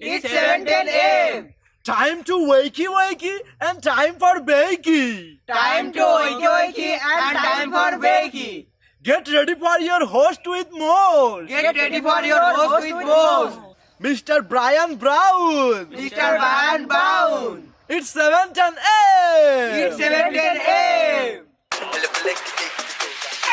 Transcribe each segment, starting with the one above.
It's 10am. Time to wakey wakey and time for bakey. Time to wakey and time for bakey. Get ready for your host with more. Get ready for your host with more. Mr. Brian Brown. Mr. Brian Brown. It's 7:10 It's 7:10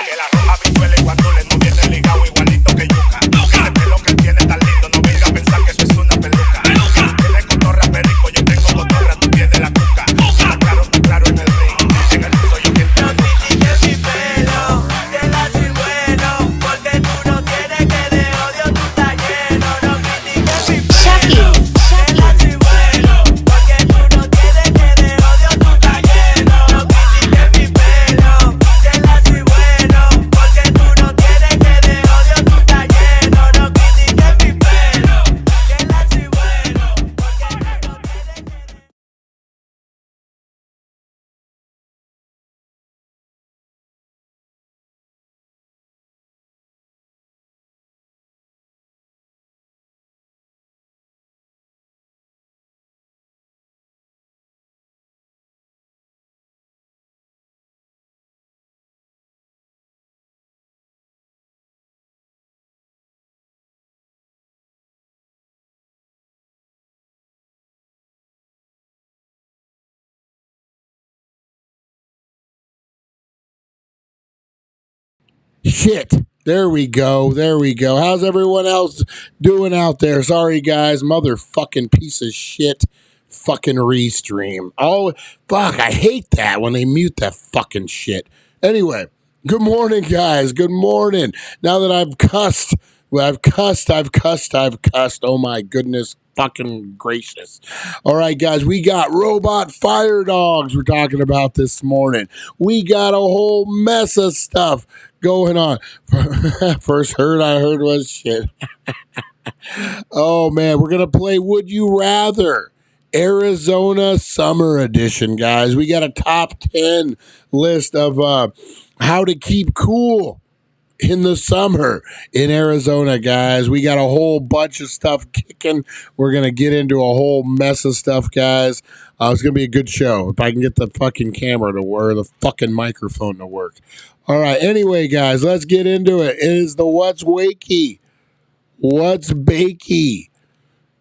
Que la roja visuela y cuando le no viene ligado igualito que yuca. Ese pelo que tiene tan lindo, no venga a pensar que eso es una peluca. Tiene cotorra perico, yo tengo cotorra, tú tienes la cuca. Está claro en el ring, en el piso yo quien te No critiques mi pelo, que la soy bueno, porque tú no tienes que de odio tú estás lleno. No critiques mi pelo, que la soy bueno, porque tú no tienes que de odio tú estás lleno. No critiques mi pelo, que la soy bueno, porque tú no tienes que de odio tú estás lleno. No critiques mi pelo, que la soy bueno, porque tú no tienes que de... Shit. There we go. How's everyone else doing out there? Sorry, guys. Motherfucking piece of shit. Fucking restream. Oh, fuck. I hate that when they mute that fucking shit. Anyway, good morning, guys. Good morning. Now that I've cussed. Oh, my goodness. Fucking gracious. All right, guys. We got robot fire dogs we're talking about this morning. We got a whole mess of stuff going on. First I heard was shit. Oh, man. We're going to play Would You Rather? Arizona Summer Edition, guys. We got a top 10 list of how to keep cool in the summer in Arizona, guys. We got a whole bunch of stuff kicking. We're going to get into a whole mess of stuff, guys. It's going to be a good show if I can get the fucking camera to work, or the fucking microphone to work. All right. Anyway, guys, let's get into it. It is the What's Wakey, What's Bakey,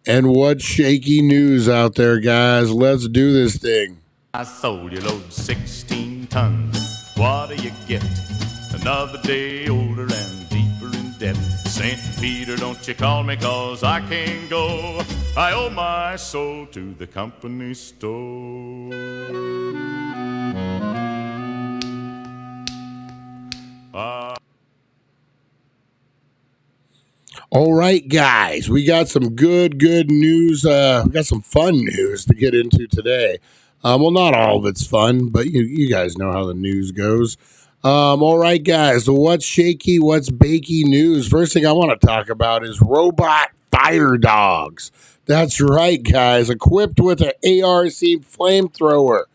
and What's Shaky news out there, guys. Let's do this thing. I sold you load 16 tons. What do you get? Another day older and deeper in debt. St. Peter, don't you call me, 'cause I can't go. I owe my soul to the company store. All right, guys, we got some good news. We got some fun news to get into today. Well, not all of it's fun, but you guys know how the news goes. All right, guys, so what's shaky, what's bakey news? First thing I want to talk about is robot fire dogs. That's right, guys, equipped with an ARC flamethrower.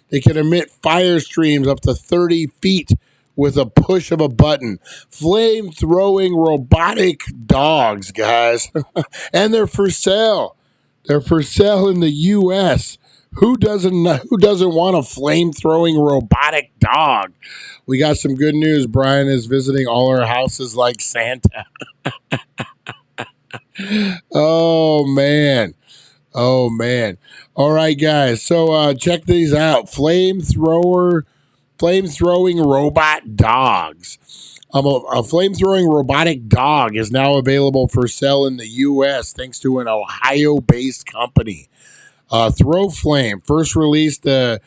They can emit fire streams up to 30 feet with a push of a button. Flame-throwing robotic dogs, guys. And they're for sale. They're for sale in the U.S. Who doesn't want a flame-throwing robotic dog? We got some good news. Brian is visiting all our houses like Santa. Oh, man. All right, guys. So check these out. Flame-throwing robot dogs. A flame-throwing robotic dog is now available for sale in the U.S. thanks to an Ohio-based company. Throw Flame first released a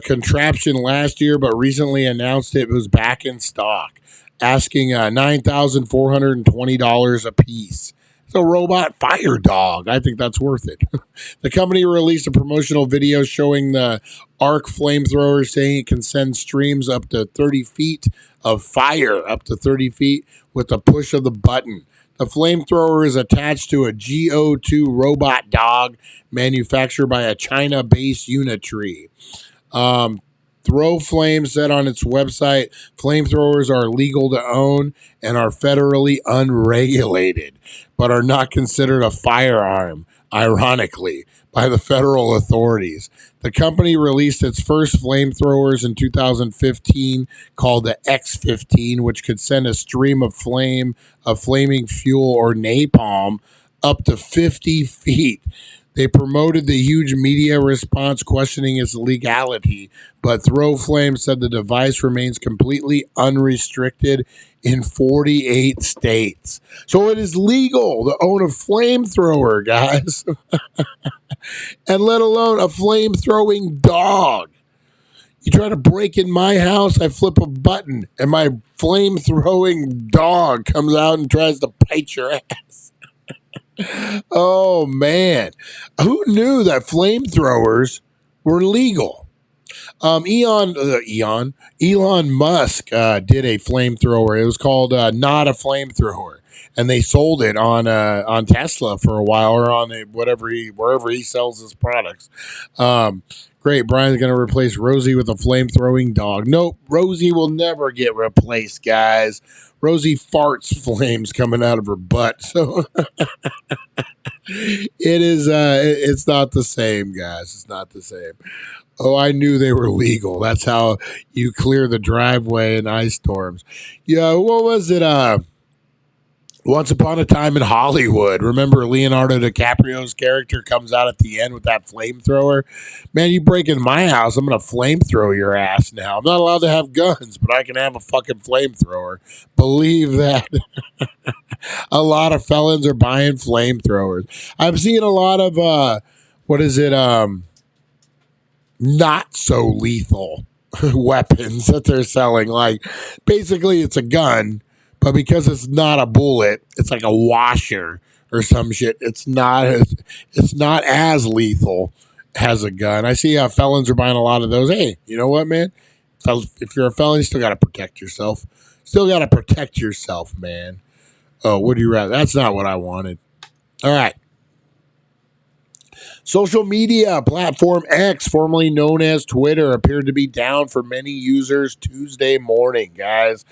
contraption last year, but recently announced it was back in stock, asking $9,420 a piece. It's a robot fire dog. I think that's worth it. The company released a promotional video showing the arc flamethrower, saying it can send streams up to 30 feet of fire, up to 30 feet, with the push of the button. The flamethrower is attached to a GO2 robot dog manufactured by a China-based Unitree. Throw Flame said on its website, flamethrowers are legal to own and are federally unregulated, but are not considered a firearm, ironically, by the federal authorities. The company released its first flamethrowers in 2015 called the X15, which could send a stream of flame, of flaming fuel or napalm up to 50 feet. They promoted the huge media response questioning its legality, but Throw Flame said the device remains completely unrestricted in 48 states. So it is legal to own a flamethrower, guys, and let alone a flame-throwing dog. You try to break in my house, I flip a button, and my flame-throwing dog comes out and tries to bite your ass. Oh, man. Who knew that flamethrowers were legal? Elon Musk did a flamethrower. It was called Not a Flamethrower. And they sold it on Tesla for a while, or on wherever he sells his products. Great, Brian's going to replace Rosie with a flame-throwing dog. Nope, Rosie will never get replaced, guys. Rosie farts flames coming out of her butt. So it's not the same, guys. It's not the same. Oh, I knew they were legal. That's how you clear the driveway in ice storms. Yeah, what was it? Once Upon a Time in Hollywood. Remember Leonardo DiCaprio's character comes out at the end with that flamethrower? Man, you break in my house, I'm going to flamethrow your ass now. I'm not allowed to have guns, but I can have a fucking flamethrower. Believe that. A lot of felons are buying flamethrowers. I'm seeing a lot of, not so lethal weapons that they're selling. Like, basically it's a gun, but because it's not a bullet, it's like a washer or some shit. It's not as lethal as a gun. I see felons are buying a lot of those. Hey, you know what, man? If you're a felon, you still got to protect yourself. Still got to protect yourself, man. Oh, would you rather? That's not what I wanted. All right. Social media platform X, formerly known as Twitter, appeared to be down for many users Tuesday morning, guys.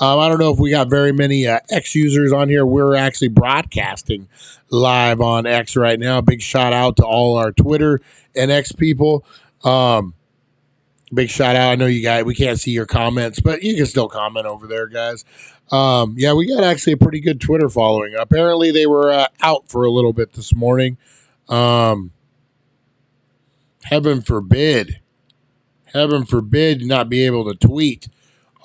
I don't know if we got very many X users on here. We're actually broadcasting live on X right now. Big shout out to all our Twitter and X people. Big shout out. I know you guys, we can't see your comments, but you can still comment over there, guys. Yeah, we got actually a pretty good Twitter following. Apparently they were out for a little bit this morning. Heaven forbid Heaven forbid you not be able to tweet.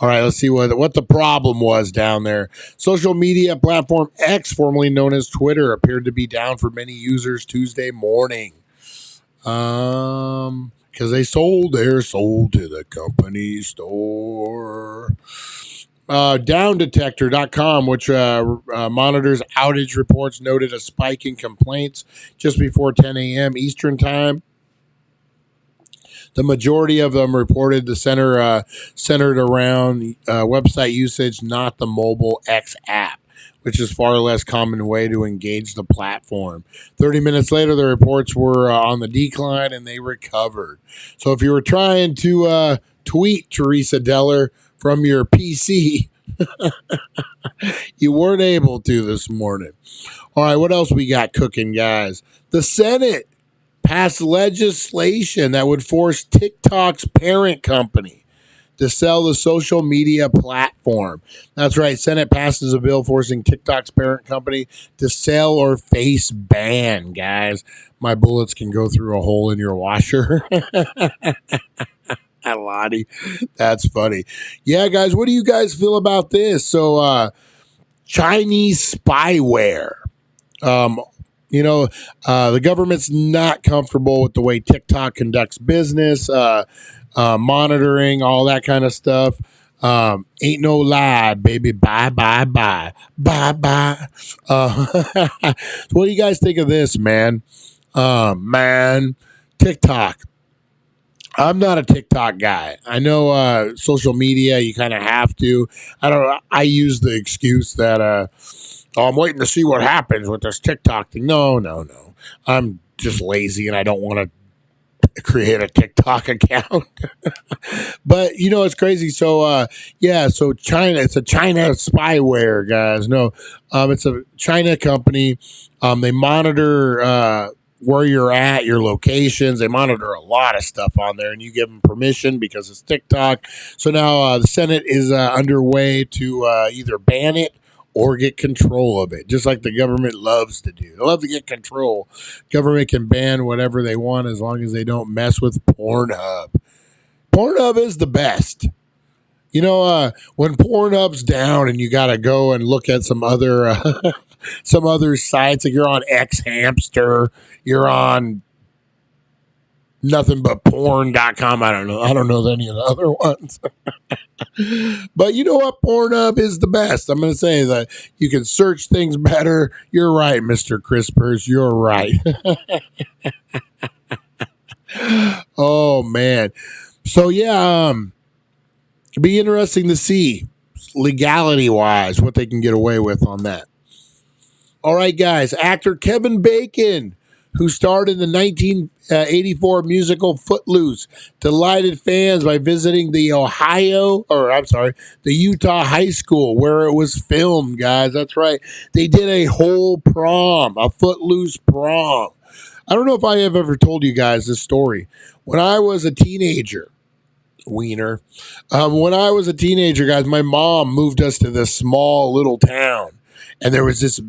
All right, let's see what the problem was down there. Social media platform X, formerly known as Twitter, appeared to be down for many users Tuesday morning. Because they sold their soul to the company store. Downdetector.com, which monitors outage reports, noted a spike in complaints just before 10 a.m. Eastern time. The majority of them reported the centered around website usage, not the mobile X app, which is far less common way to engage the platform. 30 minutes later, the reports were on the decline and they recovered. So if you were trying to tweet Teresa Deller from your PC, you weren't able to this morning. All right, what else we got cooking, guys? The Senate passed legislation that would force TikTok's parent company to sell the social media platform. That's right. Senate passes a bill forcing TikTok's parent company to sell or face ban, guys. My bullets can go through a hole in your washer. Lottie, that's funny. Yeah, guys, what do you guys feel about this? So, Chinese spyware. The government's not comfortable with the way TikTok conducts business, monitoring, all that kind of stuff. Ain't no lie, baby. Bye, bye, bye. Bye, bye. So what do you guys think of this, man? TikTok. I'm not a TikTok guy. I know social media, you kind of have to. I use the excuse that I'm waiting to see what happens with this TikTok thing. No. I'm just lazy and I don't want to create a TikTok account. But, it's crazy. So, so China, it's a China spyware, guys. No, it's a China company. They monitor where you're at, your locations. They monitor a lot of stuff on there, and you give them permission because it's TikTok. So now the Senate is underway to either ban it or get control of it, just like the government loves to do. They love to get control. Government can ban whatever they want as long as they don't mess with Pornhub. Pornhub is the best. When Pornhub's down and you got to go and look at some other sites, like you're on X Hamster, you're on nothingButPorn.com. I don't know any of the other ones. But you know what? Pornhub is the best. I'm going to say that you can search things better. You're right, Mr. Crispers. You're right. Oh, man. So, yeah, it'd be interesting to see legality-wise what they can get away with on that. All right, guys. Actor Kevin Bacon, who starred in the 1984 musical Footloose, delighted fans by visiting the Utah high school where it was filmed, guys. That's right. They did a whole prom, a Footloose prom. I don't know if I have ever told you guys this story. When I was a teenager, when I was a teenager, guys, my mom moved us to this small little town, and there was this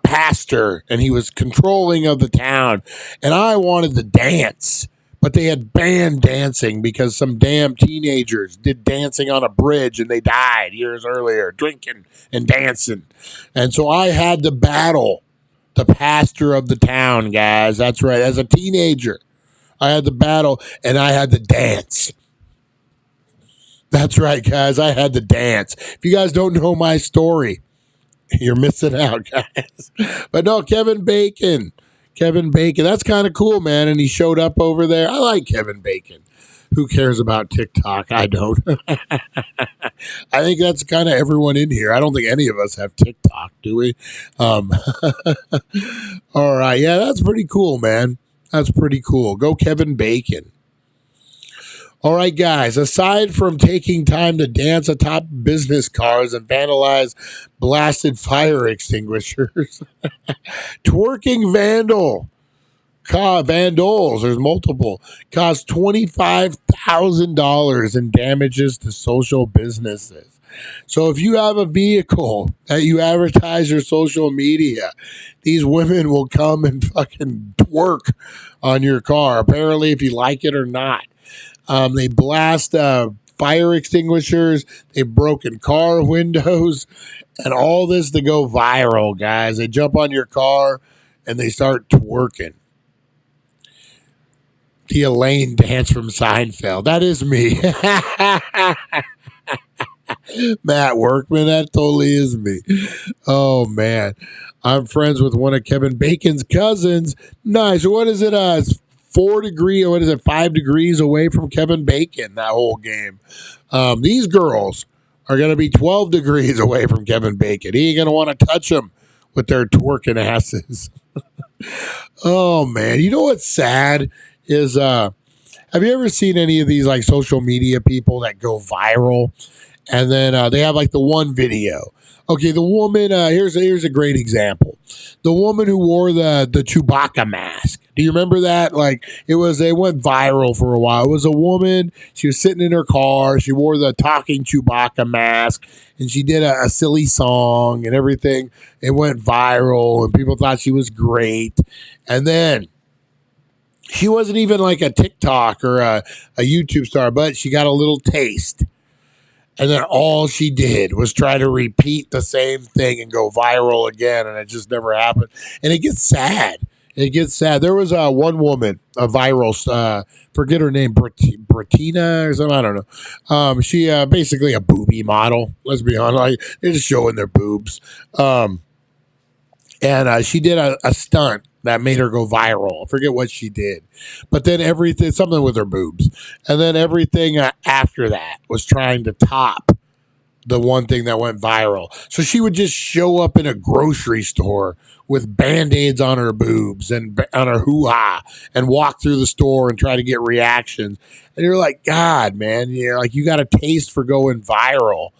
pastor, and he was controlling of the town, and I wanted to dance, but they had banned dancing because some damn teenagers did dancing on a bridge and they died years earlier, drinking and dancing. And so I had to battle the pastor of the town, guys. That's right. As a teenager, I had to battle and I had to dance. That's right, guys. I had to dance. If you guys don't know my story, you're missing out, guys. But no, Kevin Bacon, that's kind of cool, man. And he showed up over there. I like Kevin Bacon. Who cares about TikTok? I don't. I think that's kind of everyone in here. I don't think any of us have TikTok, do we? All right. Yeah, that's pretty cool, man. That's pretty cool. Go Kevin Bacon. All right, guys, aside from taking time to dance atop business cars and vandalize blasted fire extinguishers, twerking vandals, there's multiple, cost $25,000 in damages to social businesses. So if you have a vehicle that you advertise your social media, these women will come and fucking twerk on your car, apparently, if you like it or not. They blast fire extinguishers. They've broken car windows, and all this to go viral, guys. They jump on your car and they start twerking. The Elaine dance from Seinfeld. That is me. Matt Workman, that totally is me. Oh, man. I'm friends with one of Kevin Bacon's cousins. Nice. What is it? It's 5 degrees away from Kevin Bacon, that whole game. These girls are going to be 12 degrees away from Kevin Bacon. He ain't going to want to touch them with their twerking asses. Oh, man. You know what's sad is, have you ever seen any of these like social media people that go viral? And then they have like the one video. Okay, the woman, here's a great example. The woman who wore the Chewbacca mask. Do you remember that? Like it went viral for a while. It was a woman. She was sitting in her car. She wore the talking Chewbacca mask and she did a silly song and everything. It went viral and people thought she was great. And then she wasn't even like a TikTok or a YouTube star, but she got a little taste. And then all she did was try to repeat the same thing and go viral again. And it just never happened. And it gets sad. There was one woman, a viral, forget her name, Bratina or something. I don't know. She basically a boobie model. Let's be honest. Like, they're just showing their boobs. And she did a stunt that made her go viral. I forget what she did. But then everything, something with her boobs. And then everything after that was trying to top the one thing that went viral. So she would just show up in a grocery store with Band-Aids on her boobs and on her hoo-ha and walk through the store and try to get reactions. And you're like, God, man, you're like, you got a taste for going viral.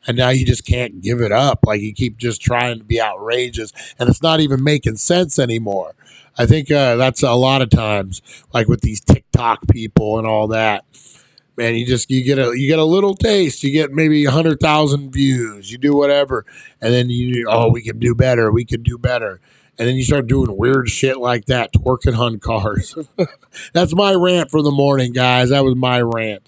And now you just can't give it up. Like you keep just trying to be outrageous and it's not even making sense anymore. I think that's a lot of times like with these TikTok people and all that. Man, you get a little taste. You get maybe 100,000 views. You do whatever. And then we could do better. We could do better. And then you start doing weird shit like that, twerking on cars. That's my rant for the morning, guys. That was my rant.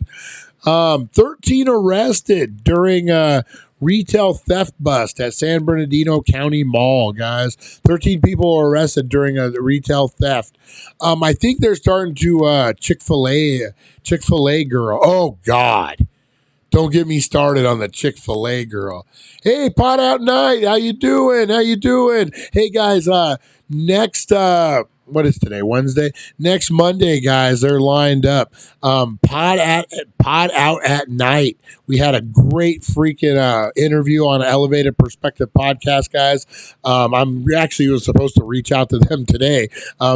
13 arrested during a retail theft bust at San Bernardino County Mall, guys. 13 people were arrested during a retail theft. I think they're starting to Chick-fil-A girl. Oh, God. Don't get me started on the Chick-fil-A girl. Hey, Pot Out Night. How you doing? Hey, guys, next what is today? Wednesday? Next Monday, guys, they're lined up. Pod Out at Night. We had a great freaking interview on Elevated Perspective podcast, guys. I'm actually was supposed to reach out to them today,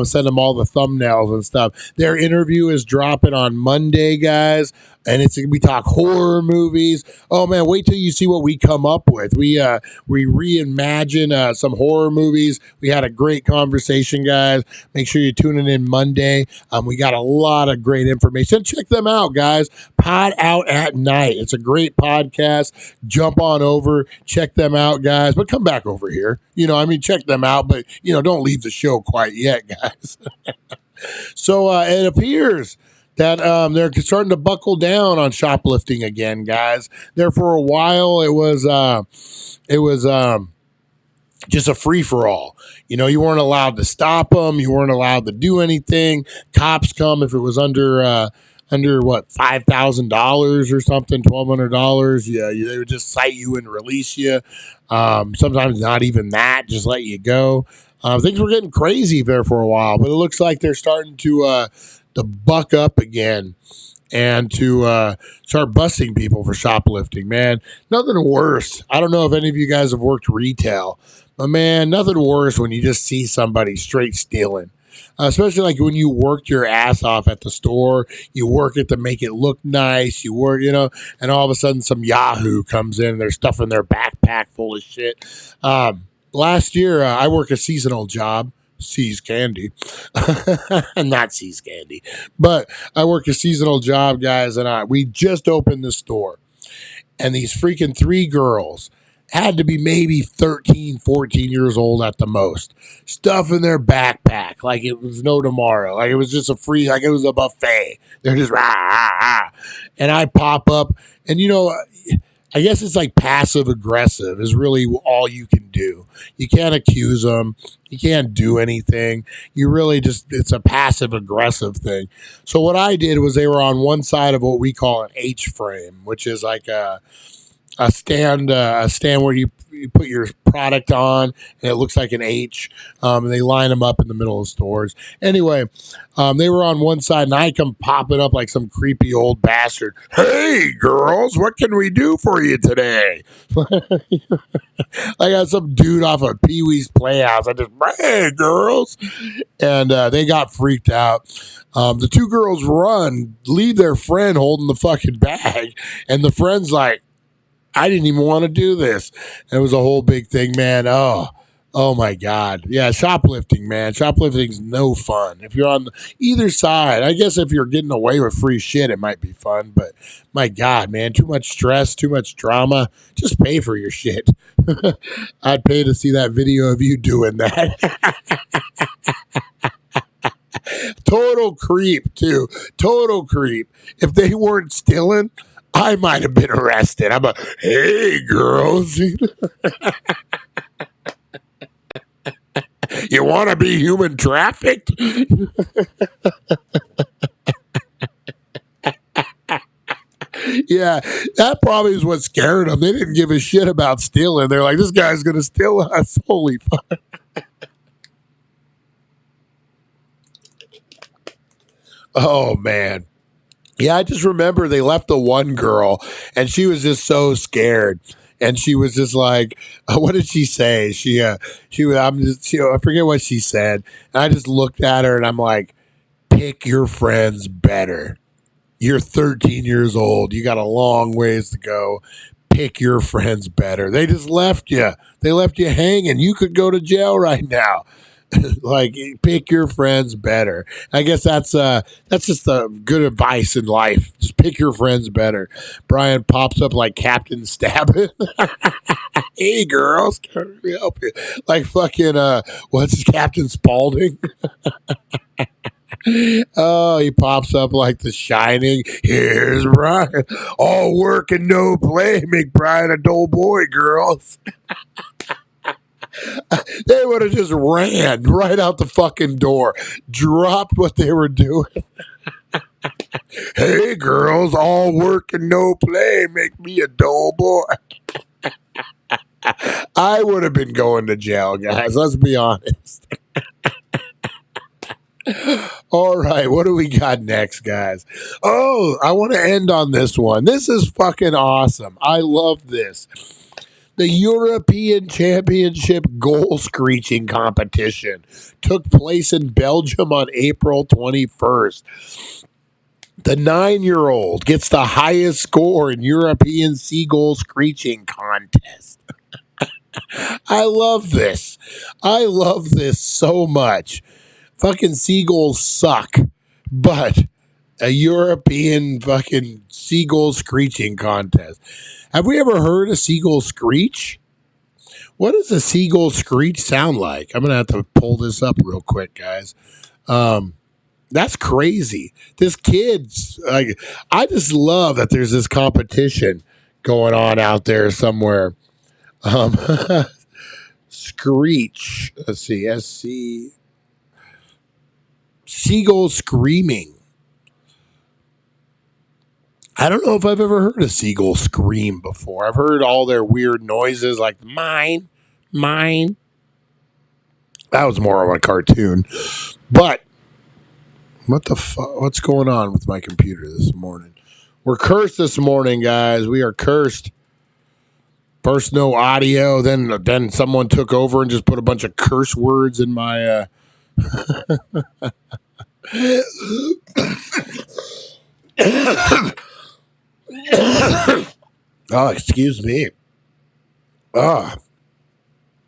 send them all the thumbnails and stuff. Their interview is dropping on Monday, guys. And we talk horror movies. Oh man, wait till you see what we come up with. We reimagine some horror movies. We had a great conversation, guys. Make sure you're tuning in Monday. We got a lot of great information. Check them out, guys. Pod Out at Night. It's a great podcast. Jump on over, check them out, guys. But come back over here. Check them out, but don't leave the show quite yet, guys. So it appears that they're starting to buckle down on shoplifting again, guys. There for a while, it was just a free for all. You weren't allowed to stop them. You weren't allowed to do anything. Cops come if it was under what, $5,000 or something, $1,200. Yeah, they would just cite you and release you. Sometimes not even that, just let you go. Things were getting crazy there for a while, but it looks like they're starting to buck up again and to start busting people for shoplifting. Man, nothing worse. I don't know if any of you guys have worked retail, but man, nothing worse when you just see somebody straight stealing. Especially like when you worked your ass off at the store, you work it to make it look nice, you work, and all of a sudden some Yahoo comes in and they're stuffing their backpack full of shit. Last year, I worked a seasonal job. Seas Candy. Not Seas Candy. But I work a seasonal job, guys, and we just opened the store. And these freaking 3 girls, had to be maybe 13, 14 years old at the most. Stuff in their backpack like it was no tomorrow. Like it was just a free, like it was a buffet. They're just rah, rah, rah. And I pop up, and I guess it's like passive aggressive is really all you can do. You can't accuse them. You can't do anything. You really just, it's a passive aggressive thing. So what I did was they were on one side of what we call an H frame, which is like a stand where you put your product on and it looks like an H, and they line them up in the middle of stores. Anyway, they were on one side and I come popping up like some creepy old bastard. Hey girls, what can we do for you today? I got some dude off of Pee-wee's Playhouse. I just, hey girls. And they got freaked out. The two girls leave their friend holding the fucking bag, and the friend's like, I didn't even want to do this. And it was a whole big thing, man. Oh my God. Yeah, shoplifting, man. Shoplifting's no fun. If you're on either side, I guess if you're getting away with free shit, it might be fun. But my God, man, too much stress, too much drama. Just pay for your shit. I'd pay to see that video of you doing that. Total creep, too. Total creep. If they weren't stealing, I might have been arrested. I'm hey, girls. You want to be human trafficked? Yeah, that probably is what scared them. They didn't give a shit about stealing. They're like, this guy's going to steal us. Holy fuck. Oh, man. Yeah, I just remember they left the one girl, and she was just so scared. And she was just like, what did she say? I forget what she said. And I just looked at her and I'm like, pick your friends better. You're 13 years old. You got a long ways to go. Pick your friends better. They just left you. They left you hanging. You could go to jail right now. Like, pick your friends better. I guess that's just a good advice in life. Just pick your friends better. Brian pops up like Captain Stabbin'. Hey girls, can we help you? Like fucking what's Captain Spaulding? Oh, he pops up like The Shining. Here's Brian. All work and no play make Brian a dull boy, girls. They would have just ran right out the fucking door, dropped what they were doing. Hey, girls, all work and no play make me a dull boy. I would have been going to jail, guys. Let's be honest. All right, what do we got next, guys? Oh, I want to end on this one. This is fucking awesome. I love this. The European Championship goal screeching competition took place in Belgium on April 21st. The 9-year-old gets the highest score in European seagull screeching contest. I love this. I love this so much. Fucking seagulls suck, but a European fucking seagull screeching contest. Have we ever heard a seagull screech? What does a seagull screech sound like? I'm going to have to pull this up real quick, guys. That's crazy. This kid's like, I just love that there's this competition going on out there somewhere. Screech. Let's see. SC. Seagull screaming. I don't know if I've ever heard a seagull scream before. I've heard all their weird noises like mine. That was more of a cartoon. But what the fuck? What's going on with my computer this morning? We're cursed this morning, guys. We are cursed. First no audio, then someone took over and just put a bunch of curse words in my Oh, excuse me. Oh.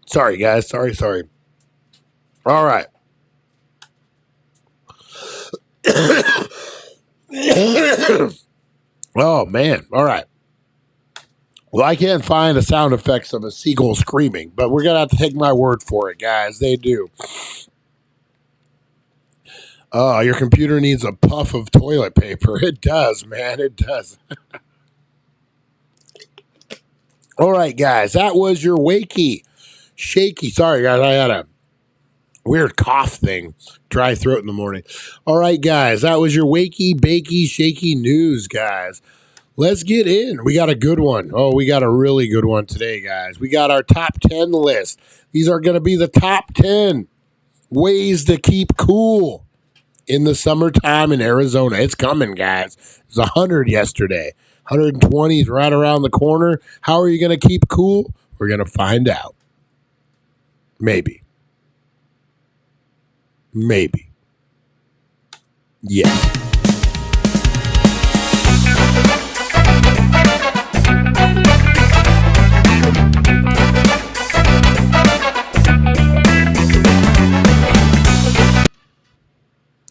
Sorry, guys. Sorry. All right. Oh, man. All right. Well, I can't find the sound effects of a seagull screaming, but we're going to have to take my word for it, guys. They do. Oh, your computer needs a puff of toilet paper. It does, man. It does. All right, guys. That was your wakey, shaky. Sorry, guys. I had a weird cough thing. Dry throat in the morning. All right, guys. That was your wakey, bakey, shaky news, guys. Let's get in. We got a good one. Oh, we got a really good one today, guys. We got our top 10 list. These are going to be the top 10 ways to keep cool in the summertime in Arizona. It's coming, guys. It was 100 yesterday. 120 is right around the corner. How are you going to keep cool? We're going to find out. Maybe. Yeah.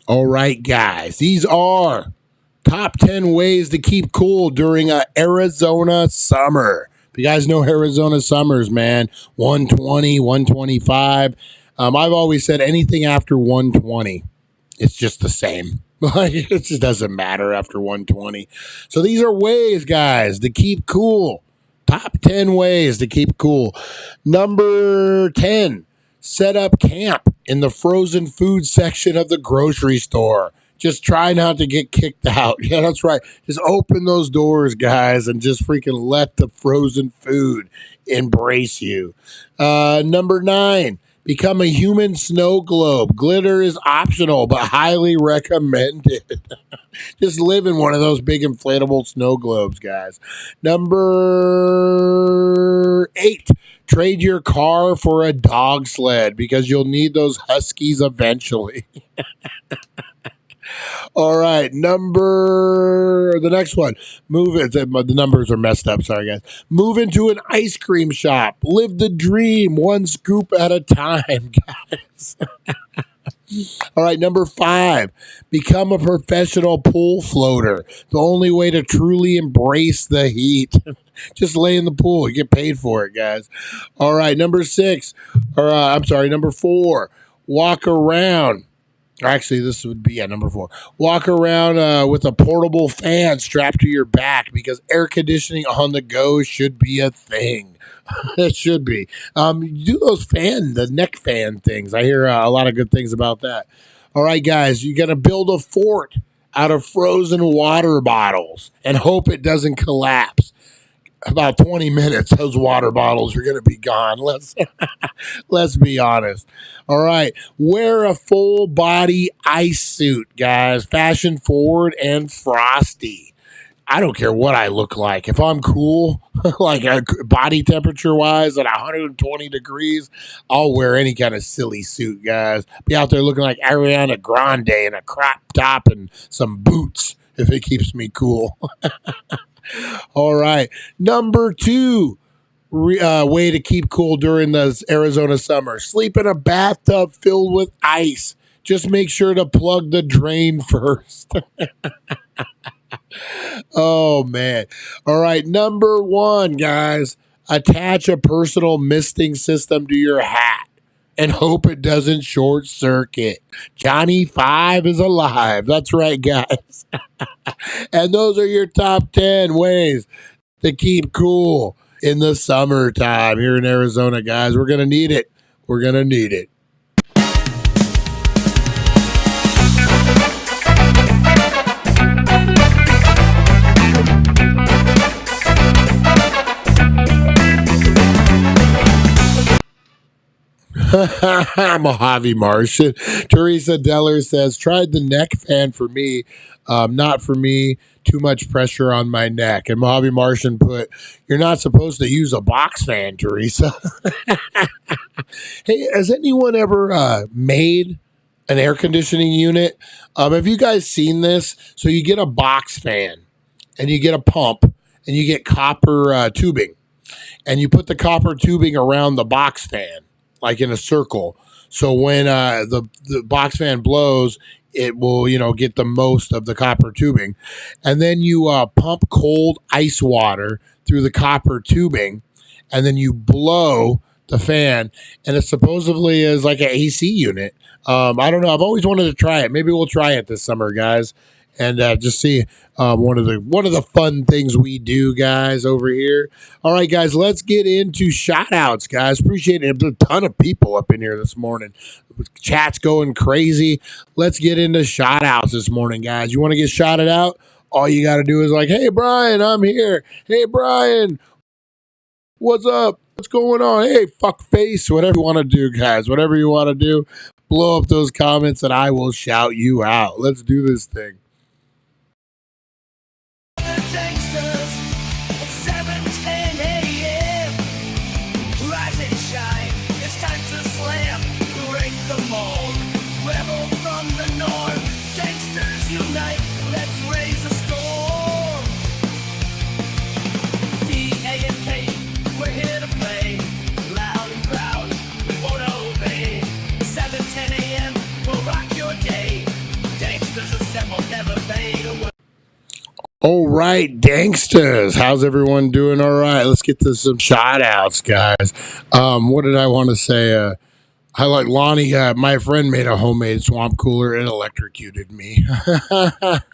All right, guys. These are top 10 ways to keep cool during a Arizona summer. If you guys know Arizona summers, man, 120, 125. I've always said anything after 120, it's just the same. Like, it just doesn't matter after 120. So these are ways, guys, to keep cool. Top 10 ways to keep cool. Number 10, set up camp in the frozen food section of the grocery store. Just try not to get kicked out. Yeah, that's right. Just open those doors, guys, and just freaking let the frozen food embrace you. Number 9, become a human snow globe. Glitter is optional, but highly recommended. Just live in one of those big inflatable snow globes, guys. Number 8, trade your car for a dog sled because you'll need those huskies eventually. All right, the next one. Move it. The numbers are messed up. Sorry, guys. Move into an ice cream shop. Live the dream, one scoop at a time, guys. All right, number 5, become a professional pool floater. The only way to truly embrace the heat. Just lay in the pool. You get paid for it, guys. All right, number 4, walk around. Actually, this would be number 4. Walk around with a portable fan strapped to your back because air conditioning on the go should be a thing. It should be. Do those the neck fan things. I hear a lot of good things about that. All right, guys, you got to build a fort out of frozen water bottles and hope it doesn't collapse. About 20 minutes, those water bottles are going to be gone. Let's be honest. All right. Wear a full body ice suit, guys. Fashion forward and frosty. I don't care what I look like. If I'm cool, like body temperature wise at 120 degrees, I'll wear any kind of silly suit, guys. Be out there looking like Ariana Grande in a crop top and some boots if it keeps me cool. All right. Number 2 way to keep cool during the Arizona summer. Sleep in a bathtub filled with ice. Just make sure to plug the drain first. Oh, man. All right. Number 1, guys. Attach a personal misting system to your hat and hope it doesn't short circuit. Johnny 5 is alive. That's right, guys. And those are your top 10 ways to keep cool in the summertime here in Arizona, guys. We're going to need it. We're going to need it. Mojave Martian. Teresa Deller says, tried the neck fan for me. Not for me. Too much pressure on my neck. And Mojave Martian put, you're not supposed to use a box fan, Teresa. Hey, has anyone ever made an air conditioning unit? Have you guys seen this? So you get a box fan and you get a pump and you get copper tubing and you put the copper tubing around the box fan, like in a circle. So when the box fan blows, it will, get the most of the copper tubing. And then you pump cold ice water through the copper tubing, and then you blow the fan, and it supposedly is like an AC unit. I don't know. I've always wanted to try it. Maybe we'll try it this summer, guys, and just see one of the fun things we do, guys, over here. All right, guys, let's get into shout outs, guys. Appreciate it. There's a ton of people up in here this morning. Chat's going crazy. Let's get into shout outs this morning, guys. You want to get shouted out? All you got to do is like, hey, Brian, I'm here. Hey, Brian, what's up? What's going on? Hey, fuck face, whatever you want to do, guys. Whatever you want to do, blow up those comments and I will shout you out. Let's do this thing. All right, Danksters. How's everyone doing? All right, let's get to some shout outs, guys. What did I want to say? I like Lonnie. My friend made a homemade swamp cooler and electrocuted me. And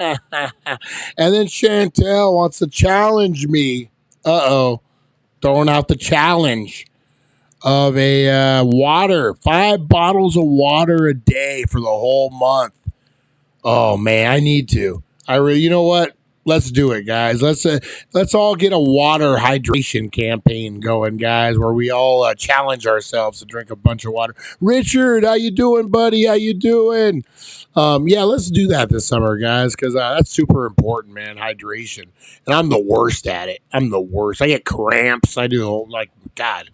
then Chantel wants to challenge me. Throwing out the challenge of a water, 5 bottles of water a day for the whole month. Oh man, I need to. You know what? Let's do it, guys. Let's all get a water hydration campaign going, guys, where we all challenge ourselves to drink a bunch of water. Richard, how you doing, buddy? How you doing? Yeah, let's do that this summer, guys, because that's super important, man. Hydration, and I'm the worst at it. I'm the worst. I get cramps. I do God.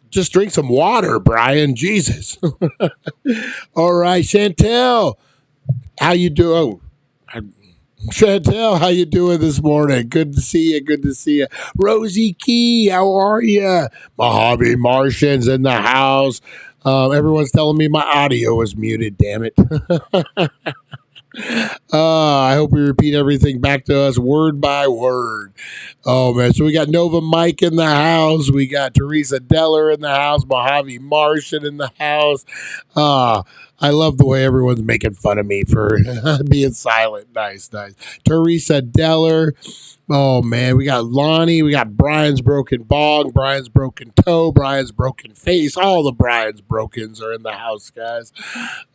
Just drink some water, Brian. Jesus. All right, Chantel, how you doing? Chantel, how you doing this morning? Good to see you. Good to see you. Rosie Key, how are you? Mojave Martians in the house. Everyone's telling me my audio is muted. Damn it. I hope we repeat everything back to us word by word. Oh, man. So we got Nova Mike in the house. We got Teresa Deller in the house. Mojave Martian in the house. I love the way everyone's making fun of me for being silent. Nice. Teresa Deller. Oh, man. We got Lonnie. We got Brian's broken bong, Brian's broken toe, Brian's broken face. All the Brian's brokens are in the house, guys.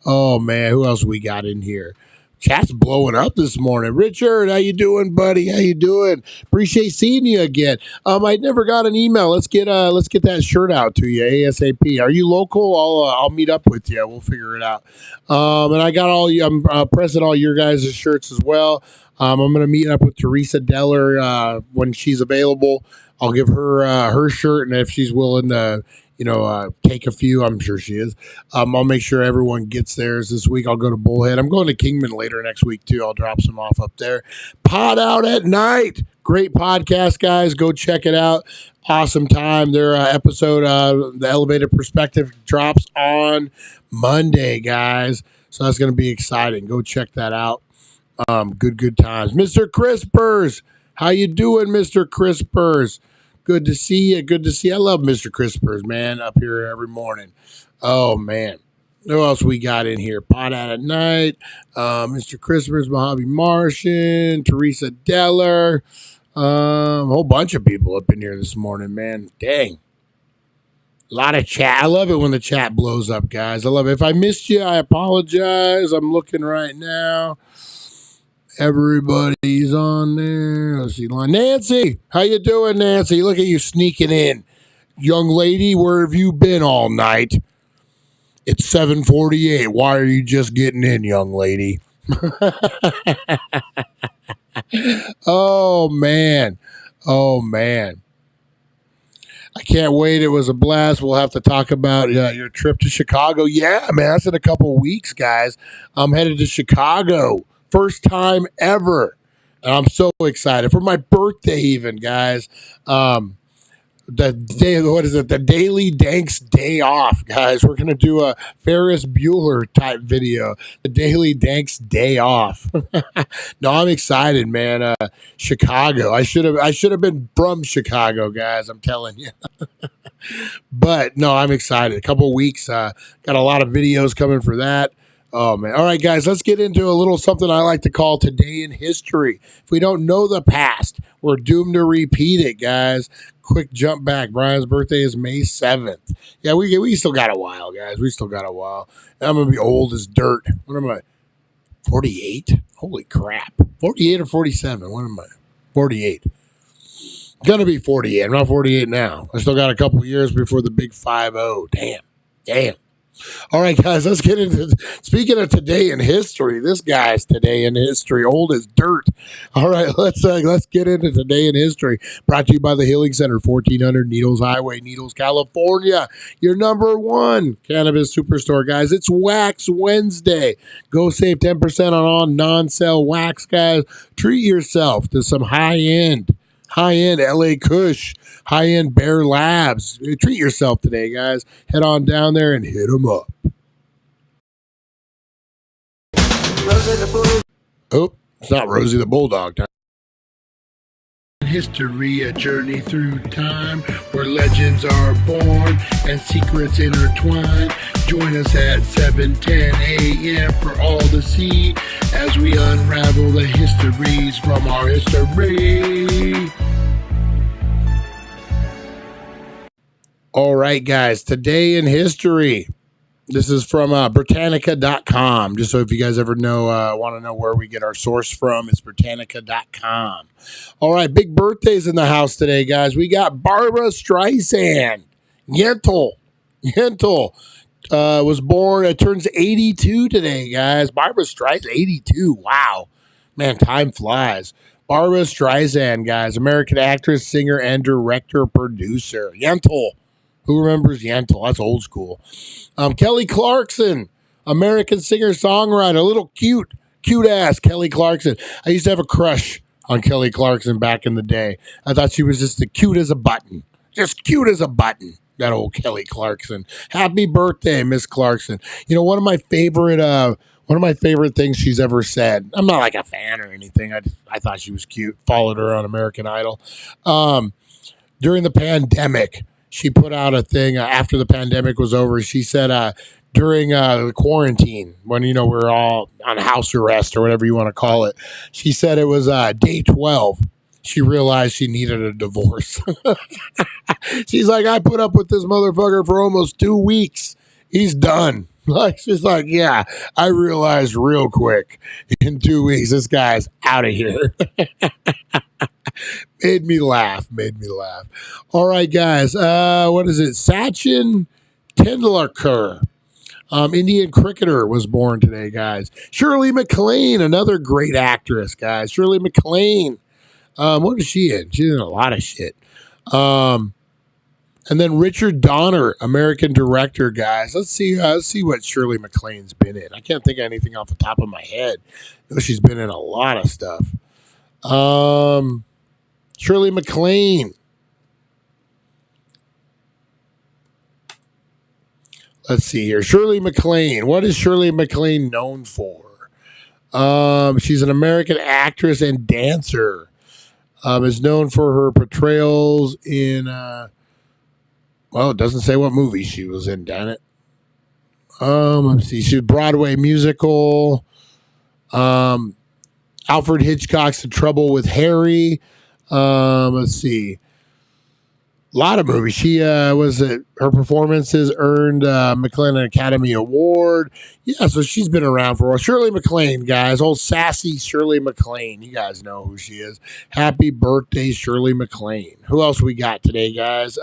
Oh, man. Who else we got in here? Chat's blowing up this morning. Richard, how you doing, buddy? How you doing? Appreciate seeing you again. I never got an email. Let's get that shirt out to you ASAP. Are you local? I'll meet up with you. We'll figure it out. And I got all you. I'm pressing all your guys' shirts as well. I'm going to meet up with Teresa Deller when she's available. I'll give her her shirt, and if she's willing to, take a few, I'm sure she is. I'll make sure everyone gets theirs this week. I'll go to Bullhead. I'm going to Kingman later next week, too. I'll drop some off up there. Pod Out at Night. Great podcast, guys. Go check it out. Awesome time. Their episode, The Elevated Perspective, drops on Monday, guys. So that's going to be exciting. Go check that out. Good times. Mr. Crispers. How you doing, Mr. Crispers? Good to see you. Good to see you. I love Mr. Crispers, man, up here every morning. Oh, man. Who else we got in here? Pot Out at Night, Mr. Crispers, Mojave Martian, Teresa Deller, a whole bunch of people up in here this morning, man. Dang. A lot of chat. I love it when the chat blows up, guys. I love it. If I missed you, I apologize. I'm looking right now. Everybody's on there. Let's see. Nancy, how you doing, Nancy? Look at you sneaking in. Young lady, where have you been all night? It's 7:48. Why are you just getting in, young lady? Oh, man. I can't wait. It was a blast. We'll have to talk about your trip to Chicago. Yeah, man, that's in a couple of weeks, guys. I'm headed to Chicago. First time ever. And I'm so excited. For my birthday even, guys. the day, what is it? The Daily Dank's Day Off, guys. We're gonna do a Ferris Bueller type video. The Daily Dank's Day Off. No, I'm excited, man. Chicago. I should have been from Chicago, guys. I'm telling you. But no, I'm excited. A couple weeks. Got a lot of videos coming for that. Oh man. All right, guys, let's get into a little something I like to call today in history. If we don't know the past, we're doomed to repeat it, guys. Quick jump back. Brian's birthday is May 7th. Yeah, we still got a while, guys. We still got a while. I'm gonna be old as dirt. What am I? 48? Holy crap. 48 or 47? What am I? 48. Gonna be 48. I'm not 48 now. I still got a couple years before the big 50. Damn. All right, guys, let's get into speaking of today in history. This guy's today in history, old as dirt. All right, let's get into today in history. Brought to you by the Healing Center, 1400 Needles Highway, Needles, California. Your number one cannabis superstore, guys. It's Wax Wednesday. Go save 10% on all non-sale wax, guys. Treat yourself to some high-end LA Kush, high-end Bear Labs. Treat yourself today, guys. Head on down there and hit them up. Oh, it's not Rosie the Bulldog time. History, a journey through time where legends are born and secrets intertwine. Join us at 7:10 a.m. for all to see as we unravel the histories from our history. All right, guys, today in history. This is from Britannica.com. Just so if you guys ever want to know where we get our source from, it's Britannica.com. All right, big birthdays in the house today, guys. We got Barbara Streisand. Yentl was born. It turns 82 today, guys. Barbara Streisand, 82. Wow. Man, time flies. Barbara Streisand, guys. American actress, singer, and director, producer. Yentl. Who remembers Yentl? That's old school. Kelly Clarkson, American singer-songwriter, a little cute-ass Kelly Clarkson. I used to have a crush on Kelly Clarkson back in the day. I thought she was just cute as a button. Just cute as a button, that old Kelly Clarkson. Happy birthday, Miss Clarkson. You know, one of my favorite things she's ever said. I'm not like a fan or anything. I thought she was cute. Followed her on American Idol. During the pandemic, she put out a thing after the pandemic was over. She said during the quarantine, when, we were all on house arrest or whatever you want to call it, she said it was day 12. She realized she needed a divorce. She's like, I put up with this motherfucker for almost 2 weeks. He's done. She's like, yeah, I realized real quick in 2 weeks, this guy's out of here. Made me laugh. All right, guys. What is it? Sachin Tendulkar, Indian cricketer, was born today, guys. Shirley MacLaine, another great actress, guys. Shirley MacLaine. What is she in? She's in a lot of shit. And then Richard Donner, American director, guys. Let's see what Shirley MacLaine's been in. I can't think of anything off the top of my head. I know she's been in a lot of stuff. Shirley MacLaine. Let's see here. Shirley MacLaine. What is Shirley MacLaine known for? She's an American actress and dancer. Is known for her portrayals in, it doesn't say what movie she was in, damn it. Let's see. She was Broadway musical. Alfred Hitchcock's The Trouble with Harry. Let's see. A lot of movies. She her performances earned MacLaine an Academy Award. Yeah, so she's been around for a while. Shirley MacLaine, guys. Old sassy Shirley MacLaine. You guys know who she is. Happy birthday, Shirley MacLaine. Who else we got today, guys?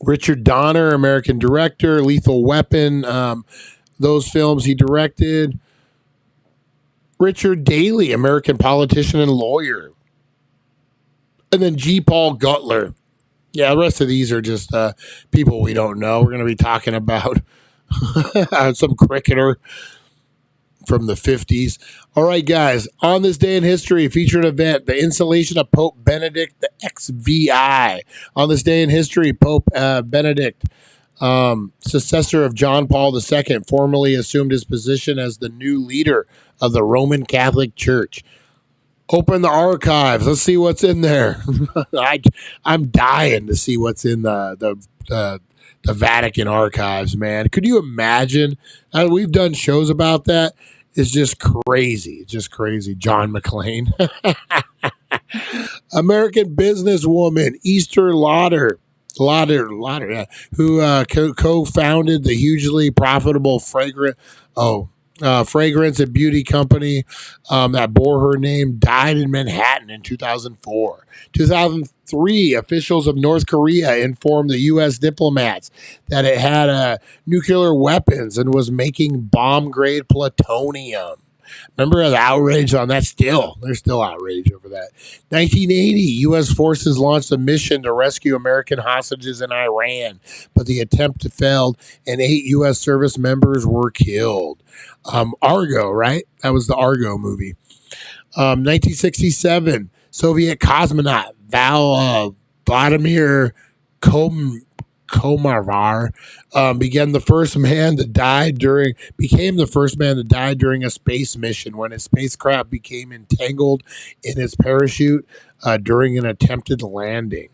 Richard Donner, American director. Lethal Weapon. Those films he directed. Richard Daley, American politician and lawyer. And then G. Paul Gutler. Yeah, the rest of these are just people we don't know. We're going to be talking about some cricketer. from the 50s. All right, guys, on this day in history, featured event, the installation of Pope Benedict the XVI. On this day in history, Pope Benedict, successor of John Paul II, formally assumed his position as the new leader of the Roman Catholic Church. Open the archives. Let's see what's in there. I'm dying to see what's in the Vatican archives, man. Could you imagine? We've done shows about that. It's just crazy. It's just crazy. John McClane. American businesswoman Easter Lauder, yeah, who co-founded the hugely profitable fragrance and beauty company that bore her name, died in Manhattan in 2004. 2003, officials of North Korea informed the U.S. diplomats that it had nuclear weapons and was making bomb-grade plutonium. Remember the outrage on that? There's still outrage over that. 1980, U.S. forces launched a mission to rescue American hostages in Iran, but the attempt failed and 8 U.S. service members were killed. Argo, right? That was the Argo movie. 1967, Soviet cosmonaut Vladimir Komarvar became the first man to die during a space mission when his spacecraft became entangled in his parachute during an attempted landing.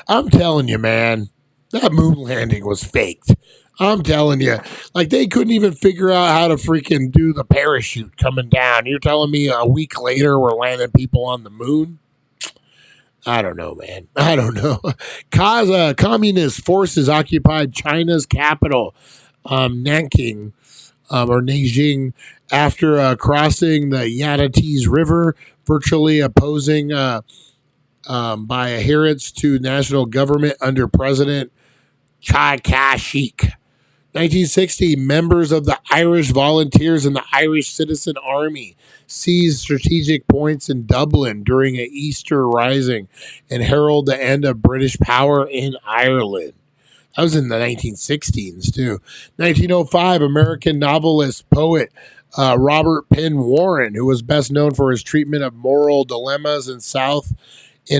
I'm telling you, man, that moon landing was faked. I'm telling you, like they couldn't even figure out how to freaking do the parachute coming down. You're telling me a week later we're landing people on the moon? I don't know, man. I don't know. Communist forces occupied China's capital, Nanking, or Beijing, after crossing the Yangtze River, virtually opposing by adherence to national government under President Chiang Kai-shek. 1960, members of the Irish Volunteers and the Irish Citizen Army seized strategic points in Dublin during an Easter Rising and heralded the end of British power in Ireland. That was in the 1960s, too. 1905, American novelist, poet Robert Penn Warren, who was best known for his treatment of moral dilemmas in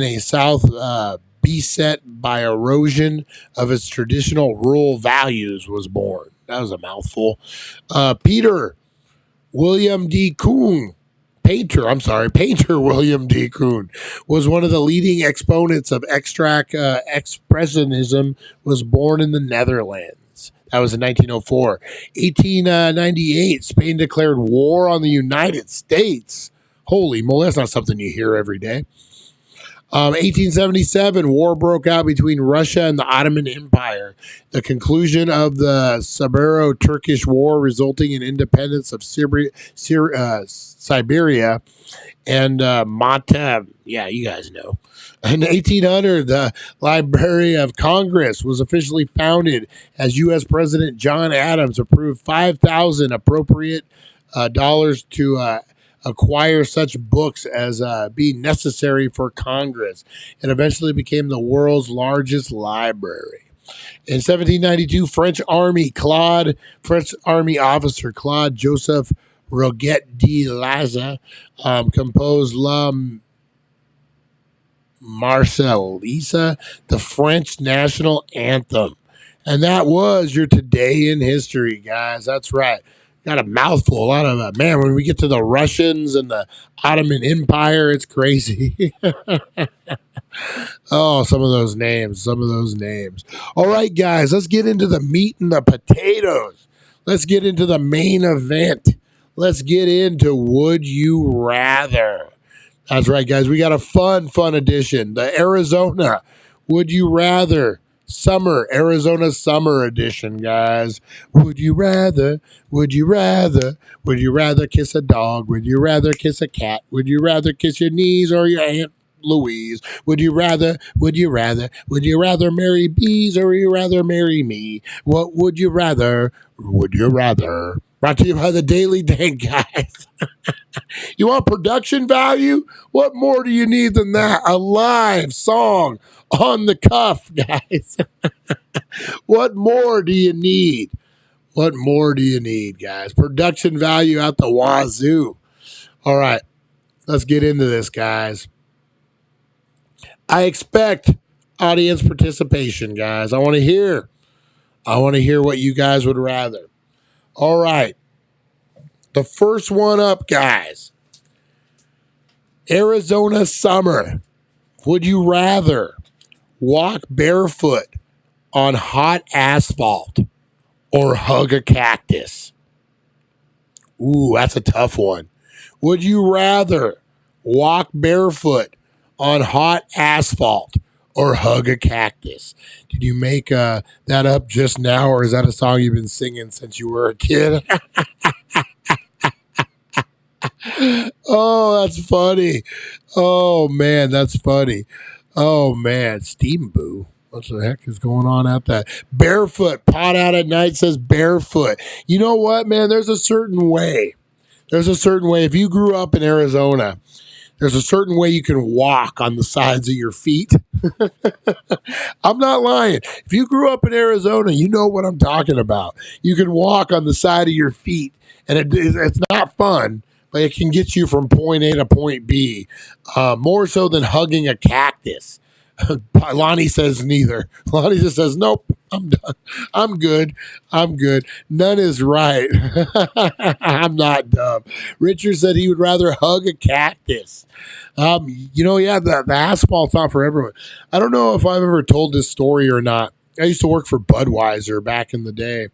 a South beset by erosion of its traditional rural values, was born. That was a mouthful. Painter William D. Kuhn was one of the leading exponents of abstract expressionism, was born in the Netherlands. That was in 1904. 1898, Spain declared war on the United States. Holy moly, that's not something you hear every day. 1877, war broke out between Russia and the Ottoman Empire. The conclusion of the Saburo-Turkish War, resulting in independence of Siberia and Malta. Yeah, you guys know. In 1800, the Library of Congress was officially founded as U.S. President John Adams approved 5,000 appropriate dollars to acquire such books as being necessary for Congress, and eventually became the world's largest library. In 1792, French Army officer Claude Joseph Roget de Laza composed La Marseillaise, the French national anthem. And that was your Today in History, guys. That's right. Got a mouthful, a lot of man. When we get to the Russians and the Ottoman Empire, it's crazy. Oh, some of those names. All right, guys, let's get into the meat and the potatoes. Let's get into the main event. Let's get into Would You Rather. That's right, guys. We got a fun edition. The Arizona Would You Rather Arizona Summer Edition, guys. Would you rather kiss a dog? Would you rather kiss a cat? Would you rather kiss your knees or your Aunt Louise? Would you rather marry bees or would you rather marry me? What would you rather? Brought to you by the Daily Dank, guys. You want production value? What more do you need than that? A live song on the cuff, guys. What more do you need? What more do you need, guys? Production value out the wazoo. All right, let's get into this, guys. I expect audience participation, guys. I want to hear what you guys would rather. All right. The first one up, guys. Arizona summer. Would you rather walk barefoot on hot asphalt or hug a cactus? Ooh, that's a tough one. Would you rather walk barefoot on hot asphalt or hug a cactus? Did you make that up just now, or is that a song you've been singing since you were a kid? Oh, that's funny. Oh, man, that's funny. Oh, man, Steam Boo. What the heck is going on out that? Barefoot, pot out at night says barefoot. You know what, man? There's a certain way. If you grew up in Arizona, there's a certain way you can walk on the sides of your feet. I'm not lying. If you grew up in Arizona, you know what I'm talking about. You can walk on the side of your feet, and it's not fun, but it can get you from point A to point B, more so than hugging a cactus. Lonnie says neither. Lonnie just says, nope, I'm done. I'm good. None is right. I'm not dumb. Richard said he would rather hug a cactus. The asphalt's not for everyone. I don't know if I've ever told this story or not. I used to work for Budweiser back in the day,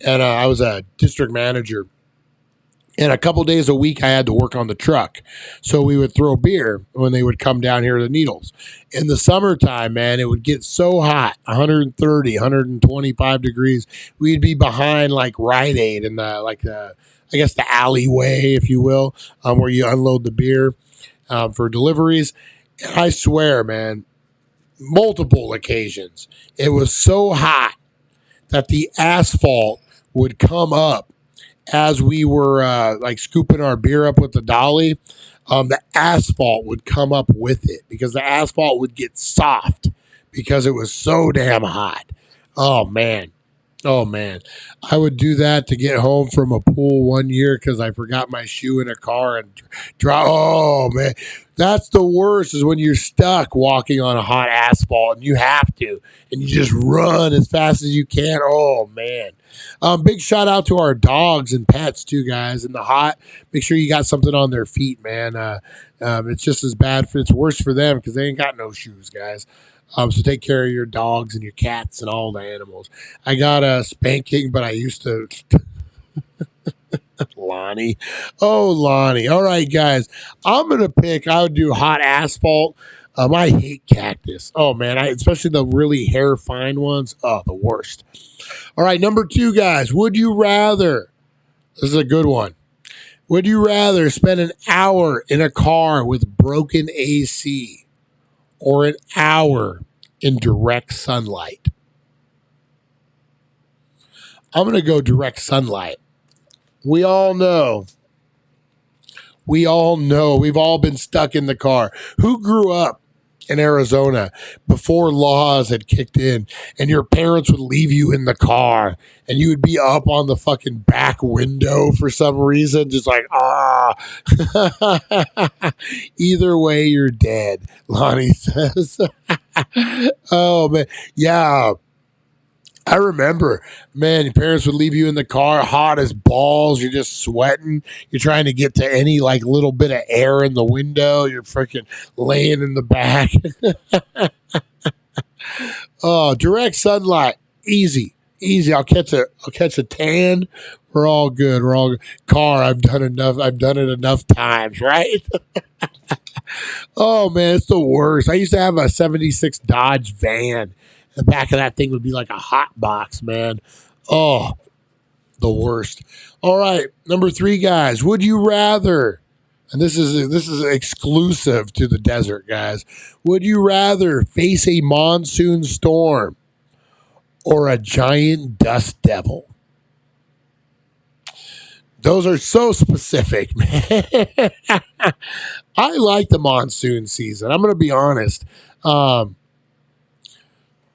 and I was a district manager. And a couple days a week, I had to work on the truck. So we would throw beer when they would come down here to Needles. In the summertime, man, it would get so hot, 130, 125 degrees. We'd be behind like Rite Aid and the alleyway, if you will, where you unload the beer for deliveries. And I swear, man, multiple occasions, it was so hot that the asphalt would come up as we were scooping our beer up with the dolly. The asphalt would come up with it because the asphalt would get soft because it was so damn hot. Oh man. I would do that to get home from a pool one year because I forgot my shoe in a car and oh man, that's the worst, is when you're stuck walking on a hot asphalt and you have to, and you just run as fast as you can. Oh man. Big shout out to our dogs and pets too, guys. In the hot, make sure you got something on their feet, man. It's just as bad it's worse for them because they ain't got no shoes, guys. So take care of your dogs and your cats and all the animals. I got a spanking, but I used to. Lonnie. Oh, Lonnie. All right, guys. I would do hot asphalt. I hate cactus. Oh, man. Especially the really hair fine ones. Oh, the worst. All right, number 2, guys. Would you rather? This is a good one. Would you rather spend an hour in a car with broken AC or an hour in direct sunlight? I'm going to go direct sunlight. We all know. We've all been stuck in the car. Who grew up in Arizona before laws had kicked in and your parents would leave you in the car and you would be up on the fucking back window for some reason, just like, either way, you're dead, Lonnie says. Oh, man. Yeah. I remember, man, your parents would leave you in the car hot as balls. You're just sweating. You're trying to get to any little bit of air in the window. You're freaking laying in the back. Oh, direct sunlight. Easy. I'll catch a tan. We're all good. Car, I've done it enough times, right? Oh, man, it's the worst. I used to have a 76 Dodge van. The back of that thing would be like a hot box, man. Oh, the worst. All right, number 3, guys. Would you rather, and this is exclusive to the desert, guys. Would you rather face a monsoon storm or a giant dust devil? Those are so specific, man. I like the monsoon season. I'm going to be honest.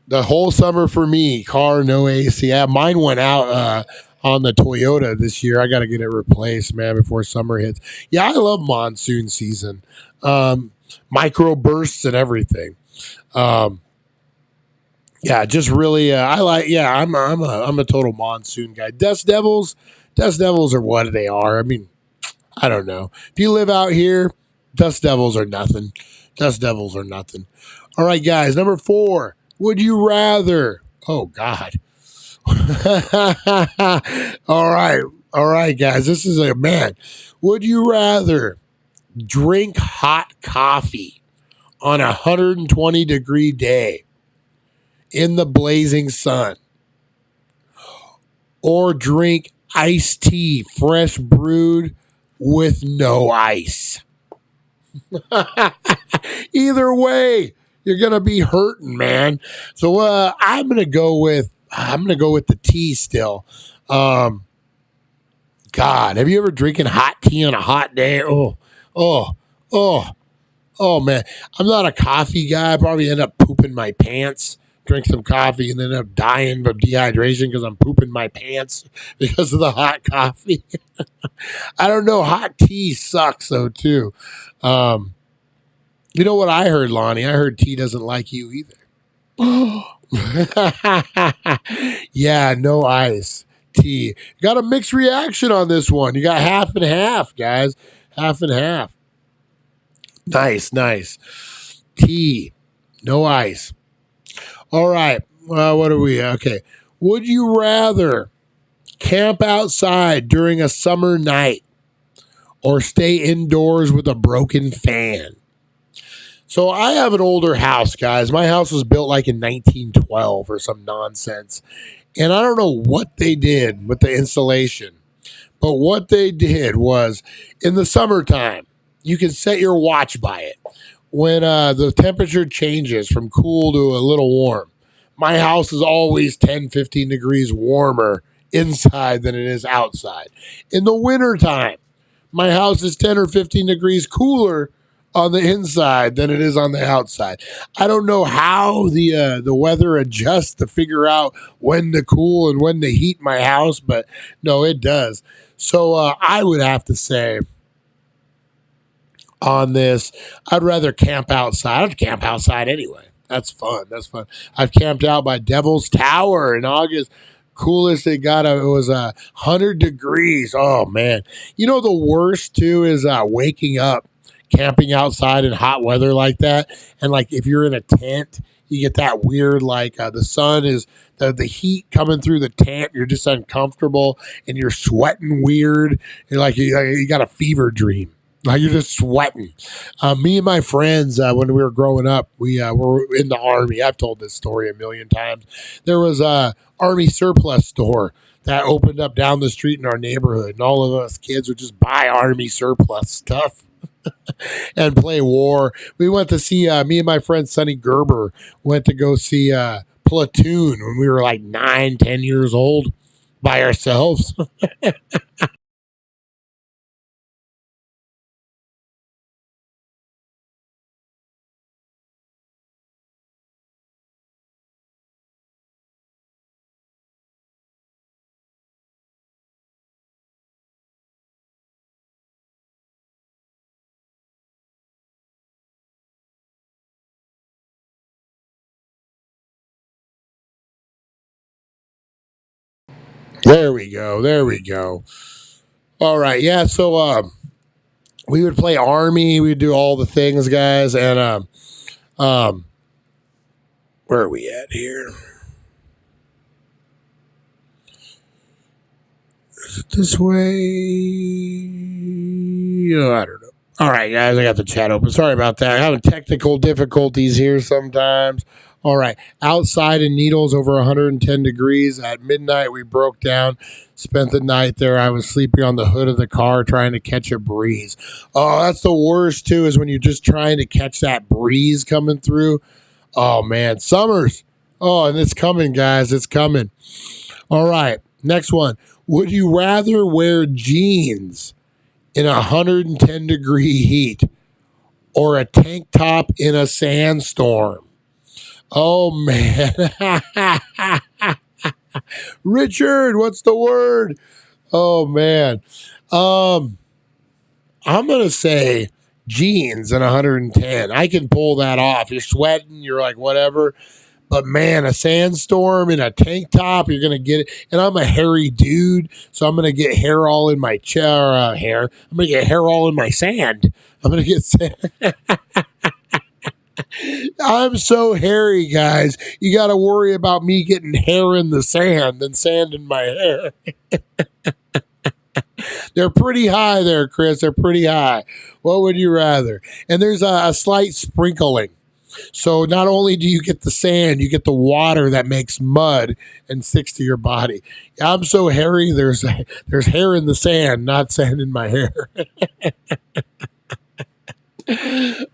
The whole summer for me, car, no AC. Mine went out on the Toyota this year. I got to get it replaced, man, before summer hits. Yeah, I love monsoon season. Micro bursts and everything. Yeah, just really, I like. Yeah, I'm a total monsoon guy. Dust devils are what they are. I mean, I don't know. If you live out here, dust devils are nothing. Dust devils are nothing. All right, guys. Number 4. Would you rather? Oh God. All right, guys. This is a man. Would you rather drink hot coffee on a 120-degree day in the blazing sun, or drink iced tea fresh brewed with no ice? Either way, you're gonna be hurting, man. So I'm gonna go with the tea still. God, have you ever drinking hot tea on a hot day? Oh, oh, oh, oh, man. I'm not a coffee guy. I probably end up pooping my pants. Drink some coffee and then end up dying of dehydration because I'm pooping my pants because of the hot coffee. I don't know. Hot tea sucks though too. You know what I heard, Lonnie? I heard tea doesn't like you either. Yeah, no ice. Tea. Got a mixed reaction on this one. You got half and half, guys. Half and half. Nice. Tea. No ice. All right. What are we? Okay. Would you rather camp outside during a summer night or stay indoors with a broken fan? So I have an older house, guys. My house was built like in 1912 or some nonsense. And I don't know what they did with the insulation, but what they did was in the summertime, you can set your watch by it. When the temperature changes from cool to a little warm, my house is always 10, 15 degrees warmer inside than it is outside. In the wintertime, my house is 10 or 15 degrees cooler on the inside than it is on the outside. I don't know how the weather adjusts to figure out when to cool and when to heat my house, but no, it does. So I would have to say on this, I'd rather camp outside. I'd camp outside anyway. That's fun. I've camped out by Devil's Tower in August. Coolest it got, it was 100 degrees. Oh, man. You know, the worst, too, is waking up, camping outside in hot weather like that. And, like, if you're in a tent, you get that weird, like, the sun is, the heat coming through the tent. You're just uncomfortable, and you're sweating weird. You're like, you got a fever dream. Like you're just sweating. Me and my friends, when we were growing up, we were in the Army. I've told this story a million times. There was a Army surplus store that opened up down the street in our neighborhood, and all of us kids would just buy Army surplus stuff and play war. We went to see, me and my friend Sonny Gerber went to go see Platoon when we were like 9, 10 years old by ourselves. There we go. All right. Yeah. So we would play Army. We'd do all the things, guys. And where are we at here? Is it this way? Oh, I don't know. All right, guys. I got the chat open. Sorry about that. I'm having technical difficulties here sometimes. All right. Outside in Needles, over 110 degrees. At midnight, we broke down, spent the night there. I was sleeping on the hood of the car trying to catch a breeze. Oh, that's the worst, too, is when you're just trying to catch that breeze coming through. Oh, man. Summers. Oh, and it's coming, guys. It's coming. All right. Next one. Would you rather wear jeans in 110-degree heat or a tank top in a sandstorm? Oh, man. Richard, what's the word? Oh man. I'm gonna say jeans and 110. I can pull that off. You're sweating, you're like whatever. But man, a sandstorm in a tank top, you're gonna get it. And I'm a hairy dude, so I'm gonna get hair all in my hair. I'm gonna get hair all in my sand. I'm gonna get sand. I'm so hairy, guys. You got to worry about me getting hair in the sand than sand in my hair. They're pretty high there, Chris. They're pretty high. What would you rather? And there's a slight sprinkling. So not only do you get the sand, you get the water that makes mud and sticks to your body. I'm so hairy, there's hair in the sand, not sand in my hair.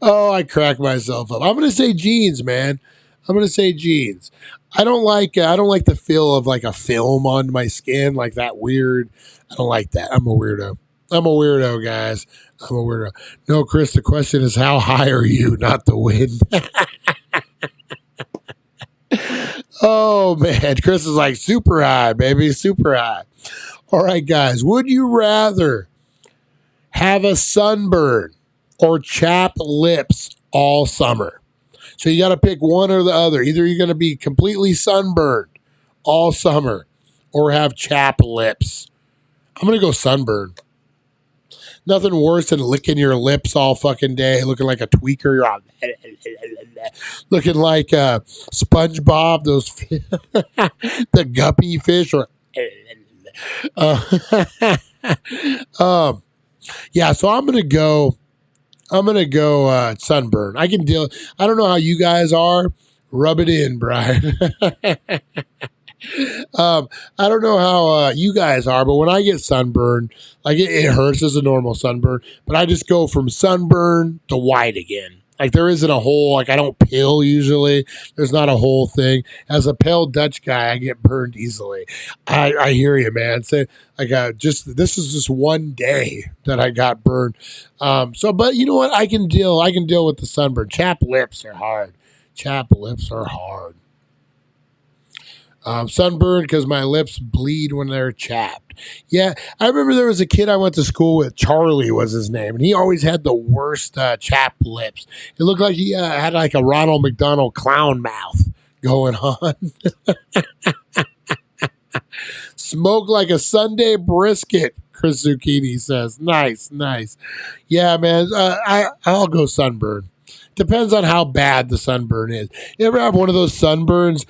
Oh, I crack myself up. I'm going to say jeans, man. I'm going to say jeans. I don't like the feel of like a film on my skin, like that weird. I don't like that. I'm a weirdo. I'm a weirdo, guys. I'm a weirdo. No, Chris, the question is how high are you, not the wind. Oh, man. Chris is like super high, baby. Super high. All right, guys. Would you rather have a sunburn or chapped lips all summer? So you got to pick one or the other. Either you're going to be completely sunburned all summer or have chapped lips. I'm going to go sunburn. Nothing worse than licking your lips all fucking day, looking like a tweaker. You're all looking like SpongeBob, those the guppy fish, or yeah. So I'm gonna go sunburn. I can deal. I don't know how you guys are. Rub it in, Brian. I don't know how you guys are, but when I get sunburned, like it hurts as a normal sunburn, but I just go from sunburn to white again. Like there isn't a whole, like I don't peel usually. There's not a whole thing. As a pale Dutch guy, I get burned easily. I hear you, man. Say like this is just one day that I got burned. But you know what? I can deal with the sunburn. Chapped lips are hard. Sunburned because my lips bleed when they're chapped. Yeah, I remember there was a kid I went to school with. Charlie was his name, and he always had the worst chapped lips. It looked like he had like a Ronald McDonald clown mouth going on. Smoke like a Sunday brisket, Chris Zucchini says. Nice. Yeah, man, I'll go sunburn. Depends on how bad the sunburn is. You ever have one of those sunburns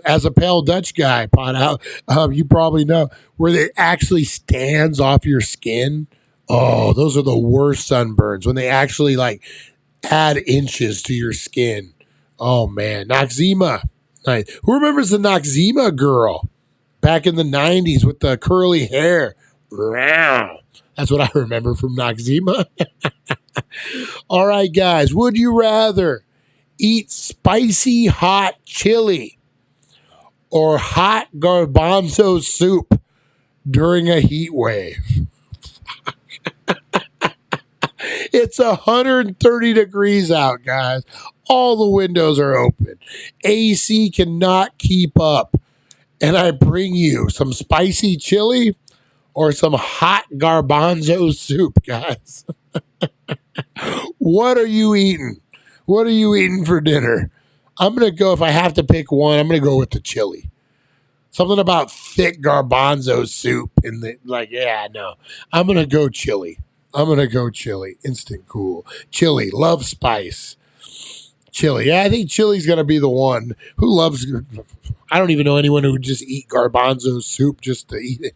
as a pale Dutch guy, pot out? You probably know where it actually stands off your skin. Oh, those are the worst sunburns when they actually like add inches to your skin. Oh man, Noxzema. Nice. Who remembers the Noxzema girl back in the 90s with the curly hair? Wow. That's what I remember from Noxzema. All right, guys. Would you rather eat spicy hot chili or hot garbanzo soup during a heat wave? It's 130 degrees out, guys. All the windows are open. AC cannot keep up. And I bring you some spicy chili or some hot garbanzo soup, guys. What are you eating? What are you eating for dinner? I'm going to go, if I have to pick one, I'm going to go with the chili. Something about thick garbanzo soup in the, like, yeah, no. I'm going to go chili. Instant cool. Chili, love spice. Chili. Yeah, I think chili's going to be the one. Who loves, I don't even know anyone who would just eat garbanzo soup just to eat it.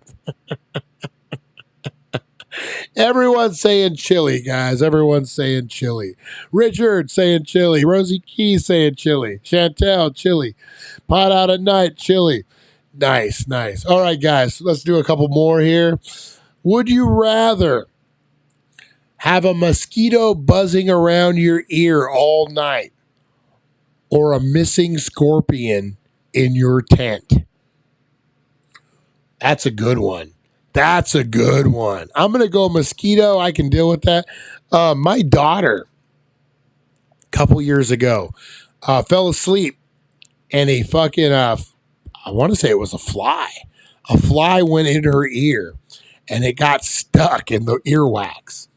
Everyone's saying chili, guys. Everyone's saying chili. Richard saying chili. Rosie Key saying chili. Chantel, chili. Pot out at night, chili. Nice. All right, guys. Let's do a couple more here. Would you rather have a mosquito buzzing around your ear all night or a missing scorpion in your tent? That's a good one. I'm going to go mosquito. I can deal with that. My daughter, a couple years ago, fell asleep and a fucking, I want to say it was a fly. A fly went in her ear, and it got stuck in the earwax.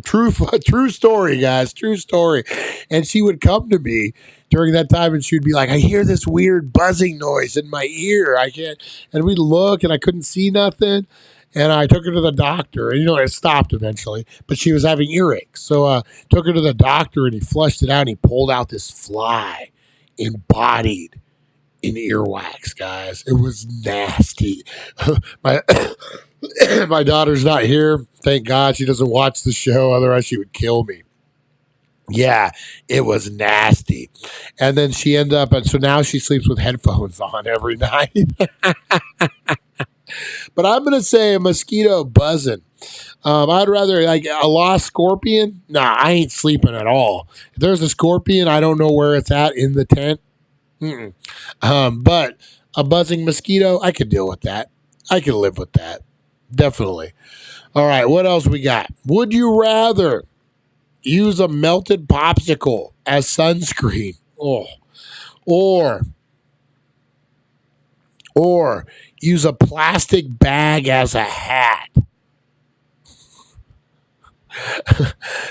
True story, guys. True story. And she would come to me during that time, and she'd be like, "I hear this weird buzzing noise in my ear. I can't." And we'd look, and I couldn't see nothing. And I took her to the doctor, and it stopped eventually. But she was having earaches, so took her to the doctor, and he flushed it out, and he pulled out this fly embodied in earwax, guys. It was nasty. my my daughter's not here. Thank God she doesn't watch the show. Otherwise, she would kill me. Yeah, it was nasty. And then she ended up, and so now she sleeps with headphones on every night. But I'm going to say a mosquito buzzing. I'd rather, like a lost scorpion. Nah, I ain't sleeping at all. If there's a scorpion, I don't know where it's at in the tent. But a buzzing mosquito, I could deal with that. I could live with that. Definitely. All right, what else we got? Would you rather use a melted popsicle as sunscreen? Or use a plastic bag as a hat?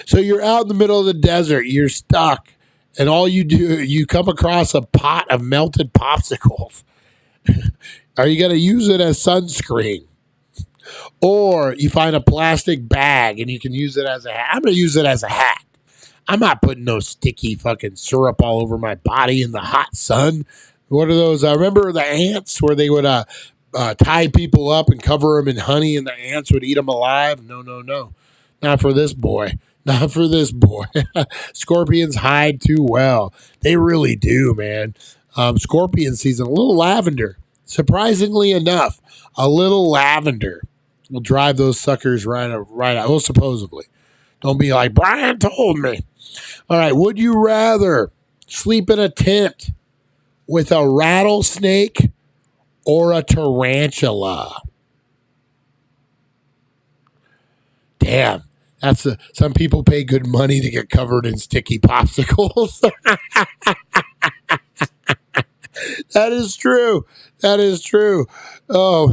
So you're out in the middle of the desert, you're stuck, and all you do, you come across a pot of melted popsicles. Are you going to use it as sunscreen? Or you find a plastic bag and you can use it as a hat. I'm going to use it as a hat. I'm not putting no sticky fucking syrup all over my body in the hot sun. What are those? I remember the ants where they would tie people up and cover them in honey, and the ants would eat them alive. No. Not for this boy. Not for this boy. Scorpions hide too well. They really do, man. Scorpion season, a little lavender. Surprisingly enough, a little lavender will drive those suckers right out. Well, supposedly. Don't be like, Brian told me. All right, would you rather sleep in a tent with a rattlesnake or a tarantula? Damn. Some people pay good money to get covered in sticky popsicles. That is true. That is true. Oh,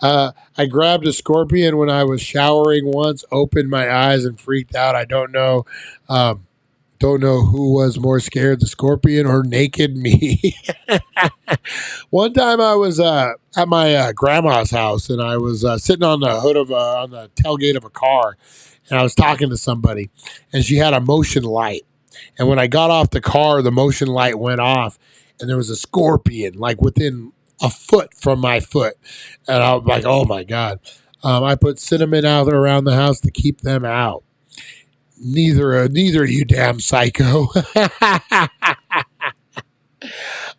I grabbed a scorpion when I was showering once, opened my eyes and freaked out. I don't know who was more scared, the scorpion or naked me. One time I was at my grandma's house, and I was sitting on the hood of on the tailgate of a car, and I was talking to somebody, and she had a motion light. And when I got off the car, the motion light went off, and there was a scorpion like within a foot from my foot. And I was like, oh my God. I put cinnamon out around the house to keep them out. Neither you damn psycho.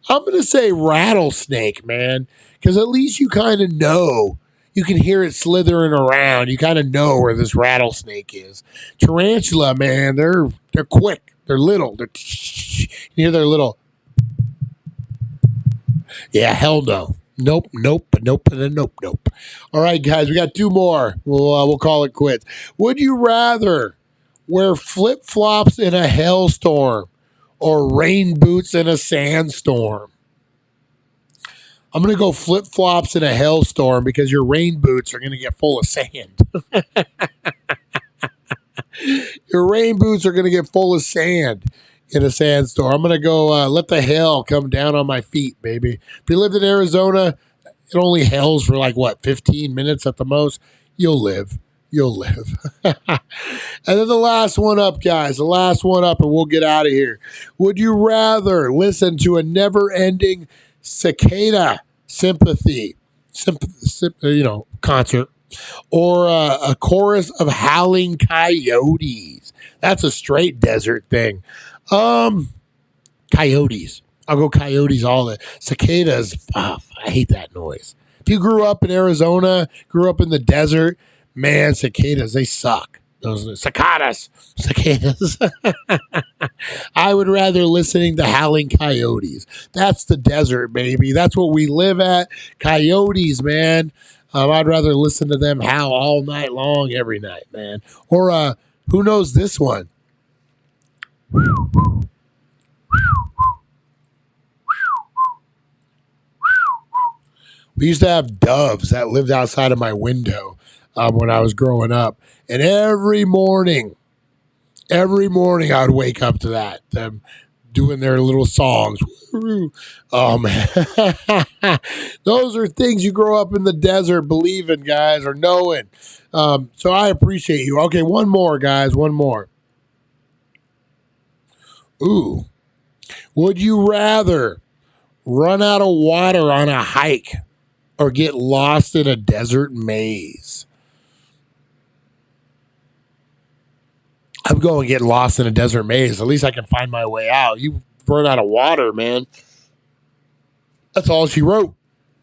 I'm going to say rattlesnake, man, because at least you kind of know. You can hear it slithering around. You kind of know where this rattlesnake is. Tarantula, man, they're quick. They're little. You hear their little. Yeah, hell no. Nope. All right, guys, we got two more. We'll call it quits. Would you rather wear flip-flops in a hailstorm or rain boots in a sandstorm? I'm going to go flip-flops in a hailstorm because your rain boots are going to get full of sand. Your rain boots are going to get full of sand in a sandstorm. I'm going to go let the hail come down on my feet, baby. If you lived in Arizona, it only hails for 15 minutes at the most. You'll live. And then the last one up, guys. The last one up, and we'll get out of here. Would you rather listen to a never-ending cicada concert, or a chorus of howling coyotes? That's a straight desert thing. Coyotes. I'll go coyotes all the cicadas. I hate that noise. If you grew up in Arizona, grew up in the desert, man, cicadas, they suck. Those cicadas. I would rather listening to howling coyotes. That's the desert, baby. That's what we live at. Coyotes, man. I'd rather listen to them howl all night long, every night, man. Or who knows this one? We used to have doves that lived outside of my window when I was growing up. And every morning I would wake up to that, them doing their little songs. Oh, man. Those are things you grow up in the desert believing, guys, or knowing. So I appreciate you. Okay, one more, guys, one more. Ooh. Would you rather run out of water on a hike or get lost in a desert maze? I'm going to get lost in a desert maze. At least I can find my way out. You run out of water, man. That's all she wrote.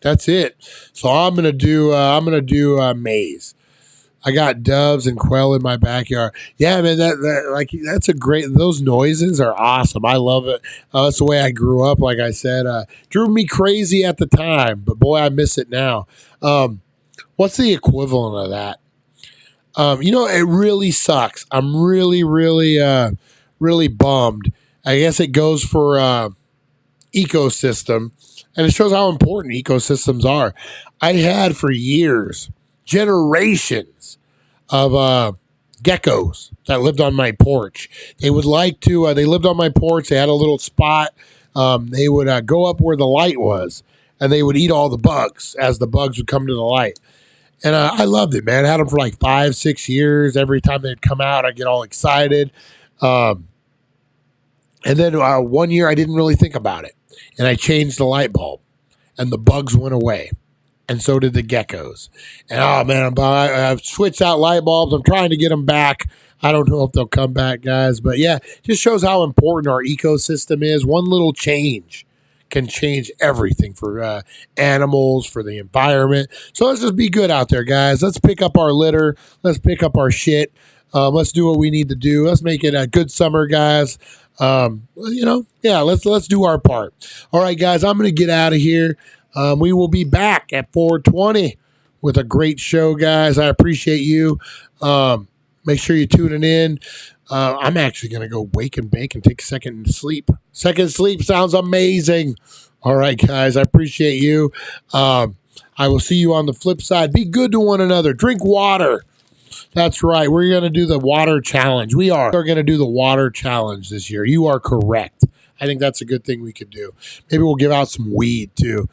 That's it. So I'm gonna do a maze. I got doves and quail in my backyard. Yeah, man, that's a great. Those noises are awesome. I love it. That's the way I grew up. Like I said, drew me crazy at the time, but boy, I miss it now. What's the equivalent of that? It really sucks. I'm really, really, really bummed. I guess it goes for ecosystem, and it shows how important ecosystems are. I had for years, generations of geckos that lived on my porch. They would like to, they lived on my porch. They had a little spot. They would go up where the light was, and they would eat all the bugs as the bugs would come to the light. And I loved it, man. I had them for like 5-6 years. Every time they'd come out, I'd get all excited. And then one year, I didn't really think about it. And I changed the light bulb. And the bugs went away. And so did the geckos. And, oh, man, I've switched out light bulbs. I'm trying to get them back. I don't know if they'll come back, guys. But, yeah, just shows how important our ecosystem is. One little change can change everything for animals, for the environment. So let's just be good out there, guys. Let's pick up our litter. Let's pick up our shit. Let's do what we need to do. Let's make it a good summer, guys. Let's do our part. All right, guys, I'm going to get out of here. We will be back at 4:20 with a great show, guys. I appreciate you. Make sure you're tuning in. I'm actually going to go wake and bake and take a second sleep. Second sleep sounds amazing. All right, guys, I appreciate you. I will see you on the flip side. Be good to one another. Drink water. That's right. We're going to do the water challenge. We're going to do the water challenge this year. You are correct. I think that's a good thing we could do. Maybe we'll give out some weed, too.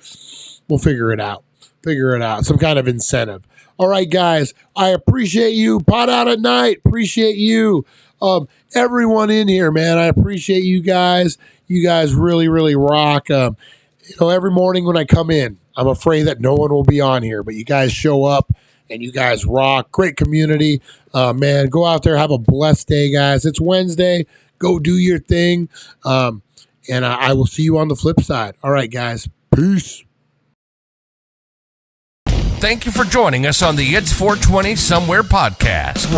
We'll figure it out. Some kind of incentive. All right, guys, I appreciate you. Pot out at night. Appreciate you. Everyone in here, man, I appreciate you guys. You guys really, really rock. Every morning when I come in, I'm afraid that no one will be on here, but you guys show up and you guys rock. Great community. Man, go out there. Have a blessed day, guys. It's Wednesday. Go do your thing. And I will see you on the flip side. All right, guys. Peace. Thank you for joining us on the It's 420 Somewhere podcast.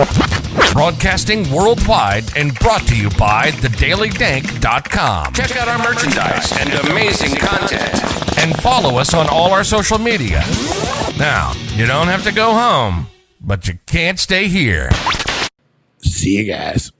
Broadcasting worldwide and brought to you by thedailydank.com. Check out our merchandise and amazing content. And follow us on all our social media. Now, you don't have to go home, but you can't stay here. See you guys.